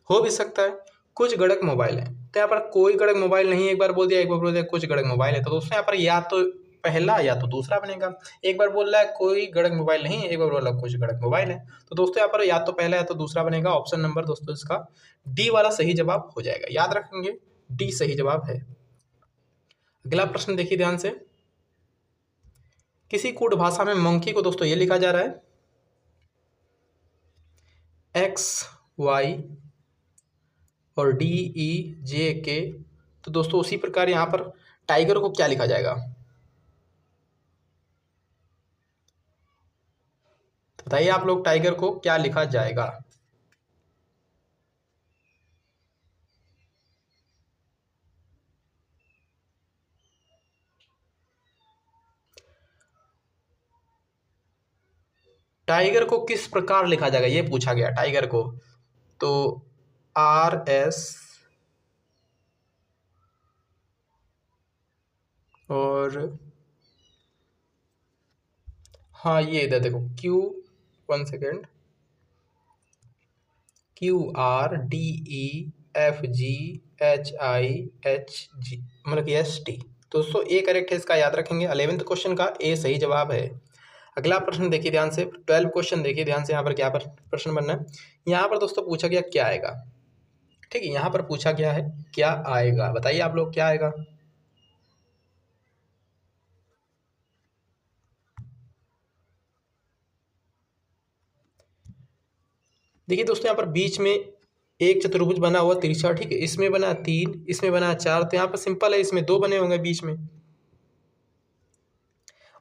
हो भी सकता है कुछ गड़क मोबाइल है। तो यहाँ पर कोई गड़क मोबाइल नहीं, एक बार बोल दिया, एक बार बोल दिया कुछ गड़क मोबाइल है, तो दोस्तों यहाँ पर या तो पहला या तो दूसरा बनेगा। एक बार बोल रहा है कोई गड़क मोबाइल नहीं है, एक बार बोल रहा है कुछ गड़क मोबाइल है, तो दोस्तों यहाँ पर या तो पहला या तो दूसरा बनेगा। ऑप्शन नंबर दोस्तों इसका डी वाला सही जवाब हो जाएगा, याद रखेंगे, डी सही जवाब है। अगला प्रश्न देखिए ध्यान से, किसी कूट भाषा में मंकी को दोस्तों ये लिखा जा रहा है एक्स वाई और डी ई जे के, तो दोस्तों उसी प्रकार यहाँ पर टाइगर को क्या लिखा जाएगा, बताइए आप लोग, टाइगर को क्या लिखा जाएगा। टाइगर को किस प्रकार लिखा जाएगा, ये पूछा गया टाइगर को, तो RS और हाँ ये इधर देखो Q, 1 सेकेंड, QRDEFGHIHG मतलब कि ST, दोस्तों ए करेक्ट है, इसका याद रखेंगे। 11th क्वेश्चन का ए सही जवाब है। अगला प्रश्न देखिए ध्यान से, 12 क्वेश्चन देखिए ध्यान से, यहाँ पर क्या पर प्रश्न बनना है। यहाँ पर दोस्तों पूछा गया क्या आएगा, ठीक है, यहाँ पर पूछा गया है क्या आएगा, बताइए आप लोग क्या आएगा। देखिए दोस्तों यहाँ पर बीच में एक चतुर्भुज बना हुआ तिरछा, ठीक है, इसमें बना 3, इसमें बना 4, तो यहाँ पर सिंपल है, इसमें 2 बने होंगे बीच में,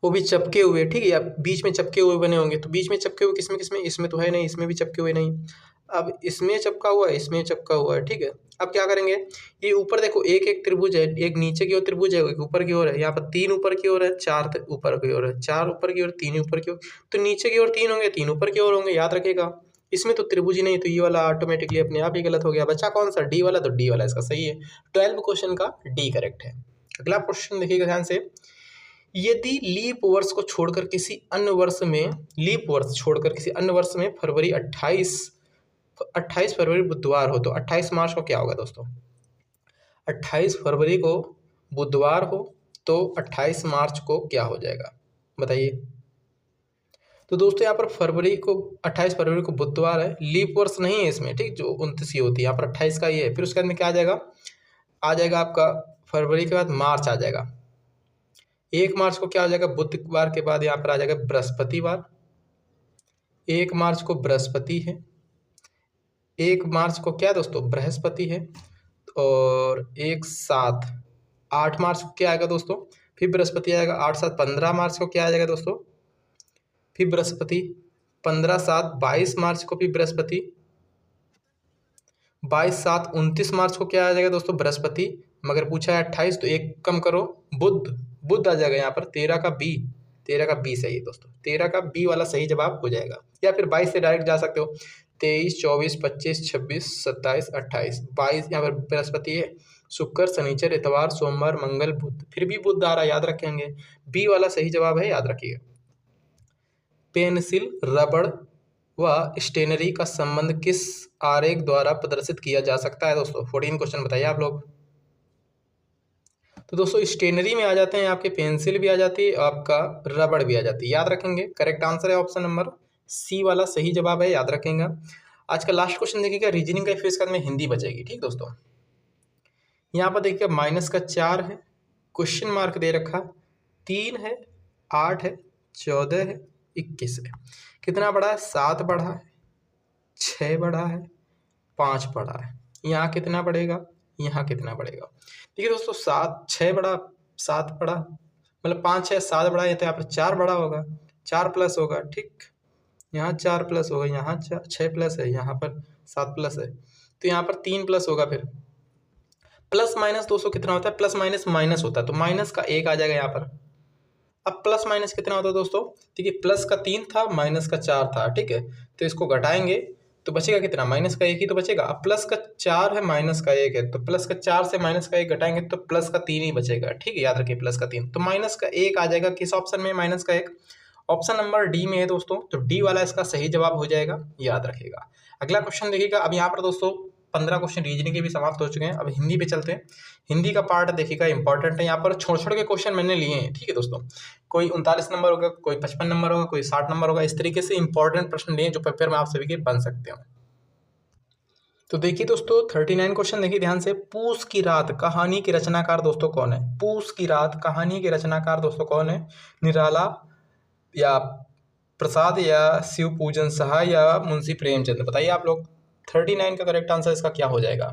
वो भी चपके हुए, ठीक है, या बीच में चपके हुए बने होंगे। तो बीच में चपके हुए किसमें किसमें, इसमें तो है नहीं, इसमें भी चपके हुए नहीं। अब इसमें चपका हुआ है, इसमें चपका हुआ है, ठीक है। अब क्या करेंगे, ये ऊपर देखो एक एक त्रिभुज है, एक नीचे की ओर त्रिभुज है, एक ऊपर की ओर है। यहाँ पर 3 ऊपर की ओर है, 4 ऊपर की ओर है, 4 ऊपर की ओर, 3 ऊपर की ओर, तो नीचे की ओर 3 होंगे, 3 ऊपर की ओर होंगे, याद रखिएगा। इसमें तो त्रिभुज ही नहीं, तो ये वाला ऑटोमेटिकली अपने आप ही गलत हो गया। बच्चा कौन सा, डी वाला, तो डी वाला इसका सही है। 12 क्वेश्चन का डी करेक्ट है। अगला क्वेश्चन देखिएगा ध्यान से, यदि लीप वर्ष को छोड़कर किसी अन्य वर्ष में, लीप वर्ष छोड़कर किसी अन्य वर्ष में फरवरी 28 फरवरी बुधवार हो, तो 28 मार्च को क्या होगा दोस्तों, 28 फरवरी को बुधवार हो तो 28 मार्च को क्या हो जाएगा, बताइए। तो दोस्तों यहाँ पर फरवरी को 28 फरवरी को बुधवार है, लीप वर्ष नहीं है इसमें, ठीक, जो 29 ही होती है, यहाँ पर 28 का ये है। फिर उसके बाद में क्या आ जाएगा आपका फरवरी के बाद मार्च आ जाएगा। 1 मार्च को क्या हो जाएगा, बुधवार के बाद यहाँ पर आ जाएगा बृहस्पतिवार। 1 मार्च को बृहस्पति है, 1 मार्च को क्या दोस्तों, बृहस्पति है। और 1 7 8 मार्च को क्या आएगा दोस्तों, फिर बृहस्पति आएगा। 8 7 15 मार्च को क्या आ जाएगा दोस्तों, फिर बृहस्पति। 15 7 22 मार्च को फिर बृहस्पति। 22 7 29 मार्च को क्या आ जाएगा दोस्तों, बृहस्पति। मगर पूछा है 28, तो एक कम करो, बुध आ जाएगा यहाँ पर। 13 का बी सही है दोस्तों, 13 का बी वाला सही जवाब हो जाएगा। या फिर 22 से डायरेक्ट जा सकते हो, 23 24 25 26 27 28। 22 यहाँ पर बृहस्पति है, शुक्र शनिचर इतवार सोमवार मंगल बुध, फिर भी बुध आ रहा है, याद रखेंगे। बी वाला सही जवाब है, याद रखिएगा। पेंसिल, रबड़ व स्टेनरी का संबंध किस आरेख द्वारा प्रदर्शित किया जा सकता है दोस्तों। 14 क्वेश्चन बताइए आप लोग। तो दोस्तों स्टेनरी में आ जाते हैं आपके पेंसिल भी आ जाती है, आपका रबड़ भी आ जाती है, याद रखेंगे। करेक्ट आंसर है ऑप्शन नंबर सी वाला सही जवाब है, याद रखेंगे। आज का लास्ट क्वेश्चन देखिएगा, रीजनिंग का, फिर इसके बाद में हिंदी बचेगी, ठीक दोस्तों। यहाँ पर देखिएगा -4 है, क्वेश्चन मार्क दे रखा, 3 है, 8 है, 14 है, 21 है। कितना बढ़ा है, 7 बढ़ा है, 6 बढ़ा है, 5 बढ़ा है। यहाँ कितना बढ़ेगा, यहाँ कितना बढ़ेगा। ठीक है दोस्तों, 6 बढ़ा, 7 बढ़ा, मतलब 5 6 7 बढ़ा है, तो यहाँ पर 4 बढ़ा होगा, 4 प्लस होगा, ठीक। यहाँ 4 प्लस होगा, यहाँ 6 प्लस है, यहाँ पर 7 प्लस है, तो यहाँ पर 3 प्लस होगा। फिर प्लस माइनस दोस्तों कितना होता है, प्लस माइनस माइनस होता है, तो माइनस का 1 आ जाएगा यहाँ पर। अब प्लस माइनस कितना होता है दोस्तों, ठीक है, प्लस का 3 था, माइनस का 4 था, ठीक है। तो इसको घटाएंगे तो बचेगा कितना, माइनस का 1 ही तो बचेगा। अब प्लस का 4 है, माइनस का 1 है, तो प्लस का 4 से माइनस का 1 घटाएंगे तो प्लस का 3 ही बचेगा, ठीक है, याद रखिए, प्लस का 3। तो माइनस का 1 आ जाएगा किस ऑप्शन में, माइनस का 1 ऑप्शन नंबर डी में है दोस्तों, तो डी वाला इसका सही जवाब हो जाएगा, याद रखिएगा। अगला क्वेश्चन देखिएगा, अब यहाँ पर दोस्तों 15 क्वेश्चन रीजनिंग के भी समाप्त हो चुके हैं। अब हिंदी पे चलते हैं। हिंदी का पार्ट देखिएगा इंपॉर्टेंट है, यहाँ पर छोड़ के क्वेश्चन मैंने लिए हैं, ठीक है दोस्तों। कोई 39 नंबर होगा, कोई 55 नंबर होगा, कोई 60 नंबर होगा, इस तरीके से इंपॉर्टेंट प्रश्न लिए जो पेपर में आप सभी के बन सकते हो। तो देखिए दोस्तों 39 क्वेश्चन देखिए ध्यान से। पूस की रात कहानी के रचनाकार दोस्तों कौन है, पूस की रात कहानी के रचनाकार दोस्तों कौन है, निराला या प्रसाद या शिव पूजन सहाय या मुंशी प्रेमचंद, बताइए आप लोग। 39 का करेक्ट आंसर इसका क्या हो जाएगा।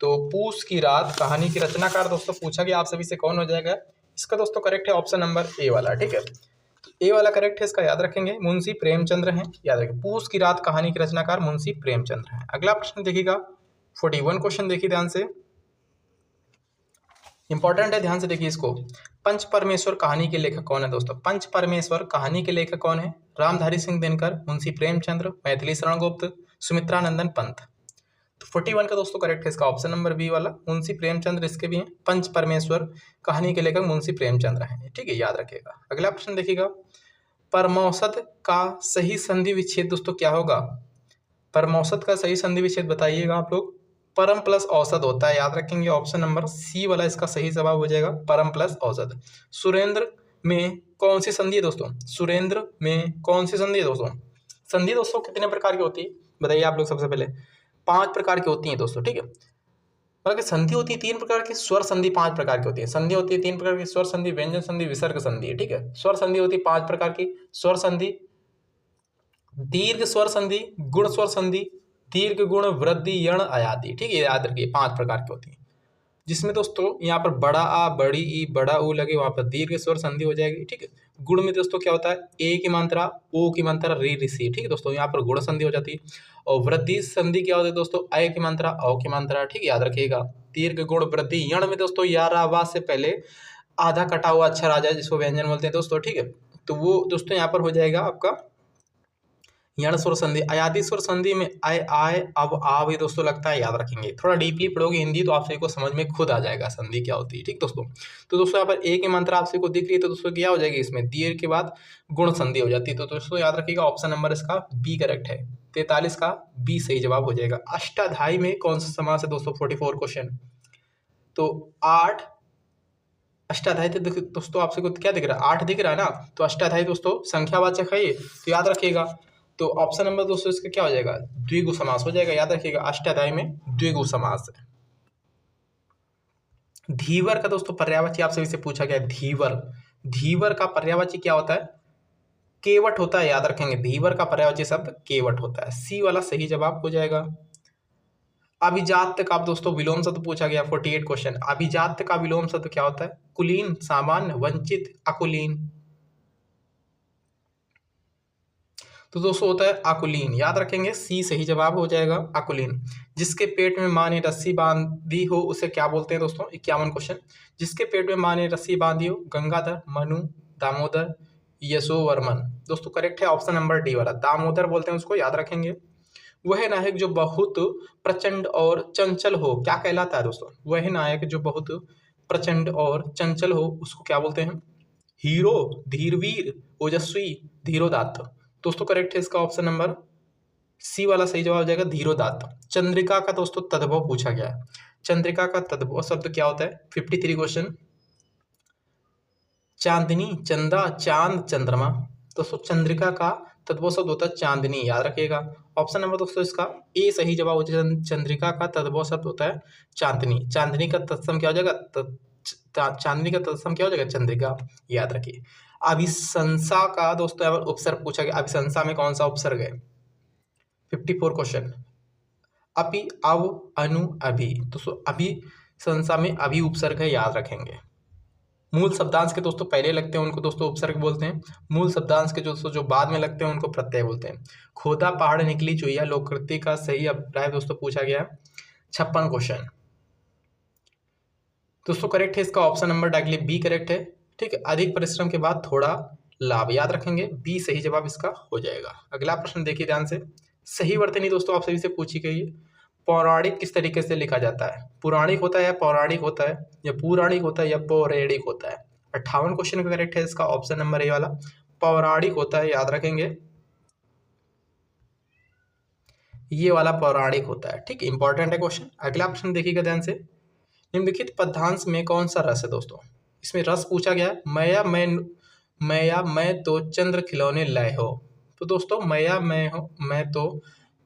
तो पूस की रात कहानी की रचनाकार दोस्तों पूछा गया आप सभी से, कौन हो जाएगा इसका दोस्तों, करेक्ट है ऑप्शन नंबर ए वाला, ठीक है। तो ए वाला करेक्ट है, इसका याद रखेंगे, मुंशी प्रेमचंद्र हैं, याद रखें। पूस की रात कहानी के रचनाकार मुंशी प्रेमचंद्र हैं। अगला प्रश्न देखिएगा 41 क्वेश्चन देखिए ध्यान से, इंपॉर्टेंट है, ध्यान से देखिए इसको। पंच परमेश्वर कहानी के लेखक कौन है दोस्तों, पंच परमेश्वर कहानी के लेखक कौन है, रामधारी सिंह दिनकर, मुंशी प्रेमचंद्र, मैथिली शरण गुप्त, सुमित्रानंदन पंत। तो 41 का दोस्तों करेक्ट है इसका ऑप्शन नंबर बी वाला, मुंशी प्रेमचंद्र इसके भी हैं। पंच परमेश्वर कहानी के लेखक मुंशी प्रेमचंद्र हैं, ठीक है, याद रखिएगा। अगला प्रश्न देखिएगा, परमौसत का सही संधि विच्छेद दोस्तों क्या होगा, परमौसत का सही संधि विच्छेद बताइएगा आप लोग। परम प्लस औसत होता है, याद रखेंगे, ऑप्शन नंबर सी वाला इसका सही जवाब हो जाएगा, परम प्लस औसत। सुरेंद्र में कौन सी संधि है दोस्तों, सुरेंद्र में कौन सी संधि है दोस्तों। संधि दोस्तों कितने प्रकार की होती है बताइए आप लोग, सबसे पहले 5 प्रकार की होती हैं दोस्तों, ठीक है। मतलब कि संधि होती है 3 प्रकार की, स्वर संधि 5 प्रकार की होती है। संधि होती है 3 प्रकार की, स्वर संधि, व्यंजन संधि, विसर्ग संधि, ठीक है। स्वर संधि होती है 5 प्रकार की, स्वर संधि, दीर्घ स्वर संधि, गुण स्वर संधि, दीर्घ गुण वृद्धि यण आयादी, ठीक है, याद रखिए 5 प्रकार की होती है। जिसमें दोस्तों यहाँ पर बड़ा आ बड़ी ई बड़ा ऊ लगे, वहां पर दीर्घ स्वर संधि हो जाएगी, ठीक है। गुण में दोस्तों क्या होता है, ए की मात्रा ओ की मात्रा री ऋषि, ठीक है दोस्तों, यहाँ पर गुण संधि हो जाती है। और वृद्धि संधि क्या होती है दोस्तों, अय की मात्रा औ की मात्रा, ठीक है, याद रखिएगा। दीर्घ गुण वृद्धि यण में दोस्तों यारावा से पहले आधा कटा हुआ अक्षर आ जाए, जिसको व्यंजन बोलते हैं दोस्तों, ठीक है। तो वो दोस्तों यहाँ पर हो जाएगा आपका यण स्वर संधि। अयादी स्वर संधि में आय आय अब आ भी दोस्तों लगता है, याद रखेंगे। थोड़ा डीपली पढ़ोगे हिंदी तो आप सभी को समझ में खुद आ जाएगा संधि क्या होती है, ठीक दोस्तों। तो दोस्तों यहाँ पर ए की मात्रा आप सभी को दिख रही है, तो दोस्तों क्या हो जाएगी, इसमें दीर्घ के बाद गुण संधि हो जाती है। तो दोस्तों याद रखिएगा ऑप्शन नंबर इसका बी करेक्ट है, 43 का बी सही जवाब हो जाएगा। अष्टाध्यायी में कौन सा समास है दोस्तों, 44 क्वेश्चन। तो 8 अष्टाध्यायी तो दोस्तों आपसे को क्या दिख रहा है, 8 दिख रहा है ना, तो अष्टाध्यायी दोस्तों संख्यावाचक है ये, तो याद रखिएगा। तो ऑप्शन नंबर दोस्तों इसका क्या हो जाएगा, द्विगु समास हो जाएगा, याद रखिएगा अष्टाध्यायी में द्विगु समास है। धीवर का दोस्तों पर्यायवाची आप सभी से पूछा गया है, धीवर, धीवर का पर्यायवाची क्या होता है, केवट होता है, याद रखेंगे धीवर का पर्यायवाची शब्द केवट होता है, सी वाला सही जवाब हो जाएगा। अभिजात का दोस्तों विलोम शब्द पूछा गया 48 क्वेश्चन, अभिजात का विलोम शब्द क्या होता है, कुलीन, सामान्य, वंचित, अकुलीन। तो दोस्तों होता है अकुलीन, याद रखेंगे सी सही जवाब हो जाएगा अकुलीन। जिसके पेट में माँ ने रस्सी बांधी हो उसे क्या बोलते हैं दोस्तों, 51 क्वेश्चन, जिसके पेट में माँ ने रस्सी बांधी हो, गंगाधर, मनु, दामोदर, यशोवर्मन। दोस्तों करेक्ट है ऑप्शन नंबर डी वाला, दामोदर बोलते हैं उसको, याद रखेंगे। वह नायक जो बहुत प्रचंड और चंचल हो क्या कहलाता है दोस्तों, वह नायक जो बहुत प्रचंड और चंचल हो उसको क्या बोलते हैं, हीरो, धीरवीर, ओजस्वी, धीरोदात्त। दोस्तों करेक्ट है इसका ऑप्शन नंबर सी वाला सही जवाब हो जाएगा, धीरोदात्त। चंद्रिका का दोस्तों तद्भव पूछा गया है, चंद्रिका का तद्भव शब्द क्या होता है, 53 क्वेश्चन, चांदनी, चंदा, चांद, चंद्रमा। दोस्तों चंद्रिका का तद्भव शब्द होता है चांदनी, याद रखिएगा। ऑप्शन नंबर दोस्तों इसका ए सही जवाब हो जाएगा, चंद्रिका का तद्भव शब्द होता है चांदनी। चांदनी का तत्सम क्या हो जाएगा, चांदनी का तत्सम क्या हो जाएगा, चंद्रिका, याद रखिए। अभिशंसा का दोस्तों यहाँ पर उपसर्ग पूछा गया, अभिशंसा में कौन सा उपसर्ग है, 54 क्वेश्चन, अपि, अव, अनु, अभि। दोस्तों अभिशंसा में अभि उपसर्ग है, याद रखेंगे। मूल शब्दांश के दोस्तों पहले लगते हैं उनको दोस्तों उपसर्ग बोलते हैं, मूल शब्दांश के दोस्तों जो बाद में लगते हैं उनको प्रत्यय बोलते हैं। खोदा पहाड़ निकली चुईया लोककृति का सही अभिप्राय दोस्तों पूछा गया, 56 क्वेश्चन। दोस्तों करेक्ट है इसका option number directly B correct है, ठीक है। अधिक परिश्रम के बाद थोड़ा लाभ, याद रखेंगे बी सही जवाब इसका हो जाएगा। अगला प्रश्न देखिए ध्यान से, सही वर्तनी दोस्तों आप सभी से पूछी गई है, पौराणिक किस तरीके से लिखा जाता है, पुराणिक होता है या पौराणिक होता है, या पौराणिक होता है या पौराणिक होता है। 58 क्वेश्चन का करेक्ट है इसका ऑप्शन नंबर ए वाला, पौराणिक होता है, याद रखेंगे ये वाला पौराणिक होता है, ठीक है, इंपॉर्टेंट है क्वेश्चन। अगला प्रश्न देखिएगा ध्यान से, निम्नलिखित पद्यांश में कौन सा रस है दोस्तों, इसमें रस पूछा गया है, मैया मैं तो चंद्र खिलौने लय हो। तो दोस्तों मैया मैं तो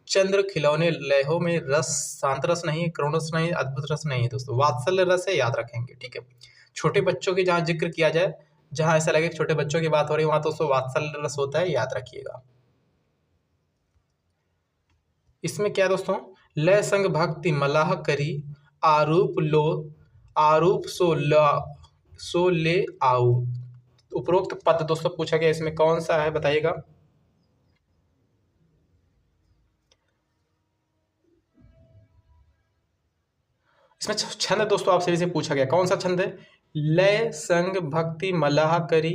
चंद्र खिलौने लय हो में रस शांत रस नहीं, करुण रस नहीं, अद्भुत रस नहीं है दोस्तों, वात्सल्य रस है, याद रखेंगे, ठीक है। छोटे बच्चों की जहाँ जिक्र किया जाए, जहाँ ऐसा लगे छोटे बच्चों की बात हो रही है वहां दोस्तों वात्सल्य रस होता है, याद रखिएगा। इसमें क्या दोस्तों, लय संग भक्ति मलाह करी, आरूप लो आरूप सो ले आऊ। उपरोक्त पद दोस्तों पूछा गया, इसमें कौन सा है बताइएगा। इसमें छंद दोस्तों आपसे से पूछा गया, कौन सा छंद है, लय संग भक्ति मलाह करी,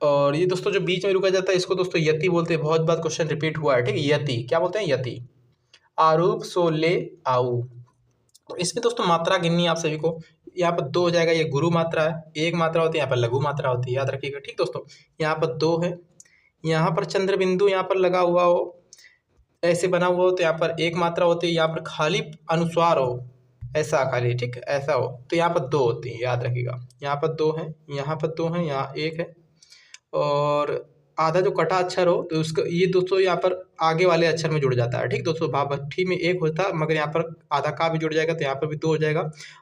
और ये दोस्तों जो बीच में रुका जाता है इसको दोस्तों यति बोलते हैं, बहुत बार क्वेश्चन रिपीट हुआ है, ठीक है, यति क्या बोलते हैं, यति। आरूप सो ले आऊ, तो इसमें दोस्तों मात्रा गिननी आप सभी को, यहाँ पर 2 हो जाएगा, ये गुरु मात्रा है, एक मात्रा होती है यहाँ पर लघु मात्रा होती है, याद रखिएगा, ठीक दोस्तों। यहाँ पर 2 है, यहाँ पर चंद्र बिंदु यहाँ पर लगा हुआ हो, ऐसे बना हुआ हो तो यहाँ पर 1 मात्रा होती है, यहाँ पर खाली अनुस्वार हो, ऐसा खाली, ठीक ऐसा हो तो यहाँ पर 2 होती है, याद रखिएगा। यहाँ पर 2 है, यहाँ पर 2 है, यहाँ 1 है, और आधा जो कटा अक्षर हो तो उसका ये दोस्तों यहाँ पर आगे वाले अक्षर में जुड़ जाता है, ठीक दोस्तों। भाभट्ठी में 1 होता है मगर यहाँ पर आधा का भी जुड़ जाएगा तो यहाँ पर भी 2 हो जाएगा।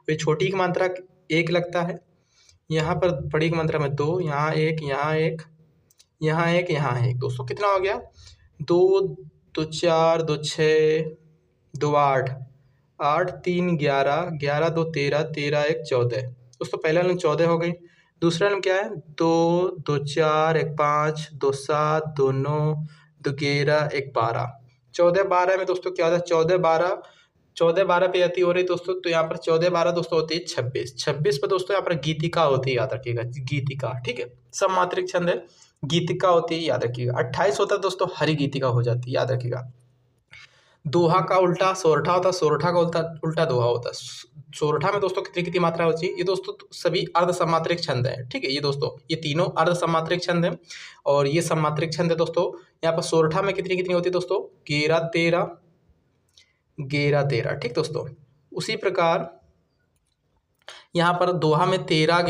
ये छोटी की मात्रा 1 लगता है, यहाँ पर बड़ी की मात्रा में 2, यहाँ 1, यहाँ 1, यहाँ 1, यहाँ 1, दोस्तों कितना हो गया, 2 2 4 2 6 2 8 8 3 11 11 2 13 13 1 14। दोस्तों पहला नंबर 14 हो गई, दूसरा नंबर क्या है, 2 2 4 1 5 2 7 2 9 2 11 1 12। 14 12 में दोस्तों क्या होता है, 14 12 पे आती हो रही दोस्तों, तो यहाँ पर 14 12 दोस्तों होती है 26, 26 पे दोस्तों यहाँ पर गीतिका होती है, याद रखिएगा गीतिका, ठीक है, सब मात्रिक छंद है, गीतिका होती है, याद रखिएगा। 28 होता है दोस्तों हरि गीतिका हो जाती है, याद रखिएगा। दोहा का उल्टा सोरठा होता है, सोरठा का उल्टा दोहा होता है। सोरठा में दोस्तों कितनी कितनी मात्रा होती है, ये दोस्तों सभी अर्ध सम्मात्रिक छंद है, ठीक है, ये दोस्तों ये तीनों अर्ध सम्मात्रिक छंद है और ये सम्मात्रिक छंद है दोस्तों। यहाँ पर सोरठा में कितनी कितनी होती है दोस्तों, 11 13 11 13, ठीक दोस्तों। उसी प्रकार यहाँ पर दोहा में 13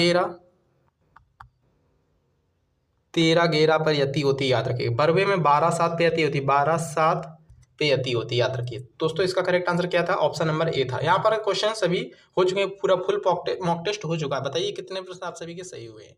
घेरा पर यति होती, याद रखिए। बरवे में 12/7 पे यति होती, 12/7 पे यति होती, याद रखिए। दोस्तों इसका करेक्ट आंसर क्या था? ऑप्शन नंबर ए था। यहाँ पर क्वेश्चन सभी हो चुके हैं, पूरा फुल मॉक टेस्ट हो चुका है। बताइए कितने प्रश्न आप सभी के सही हुए हैं।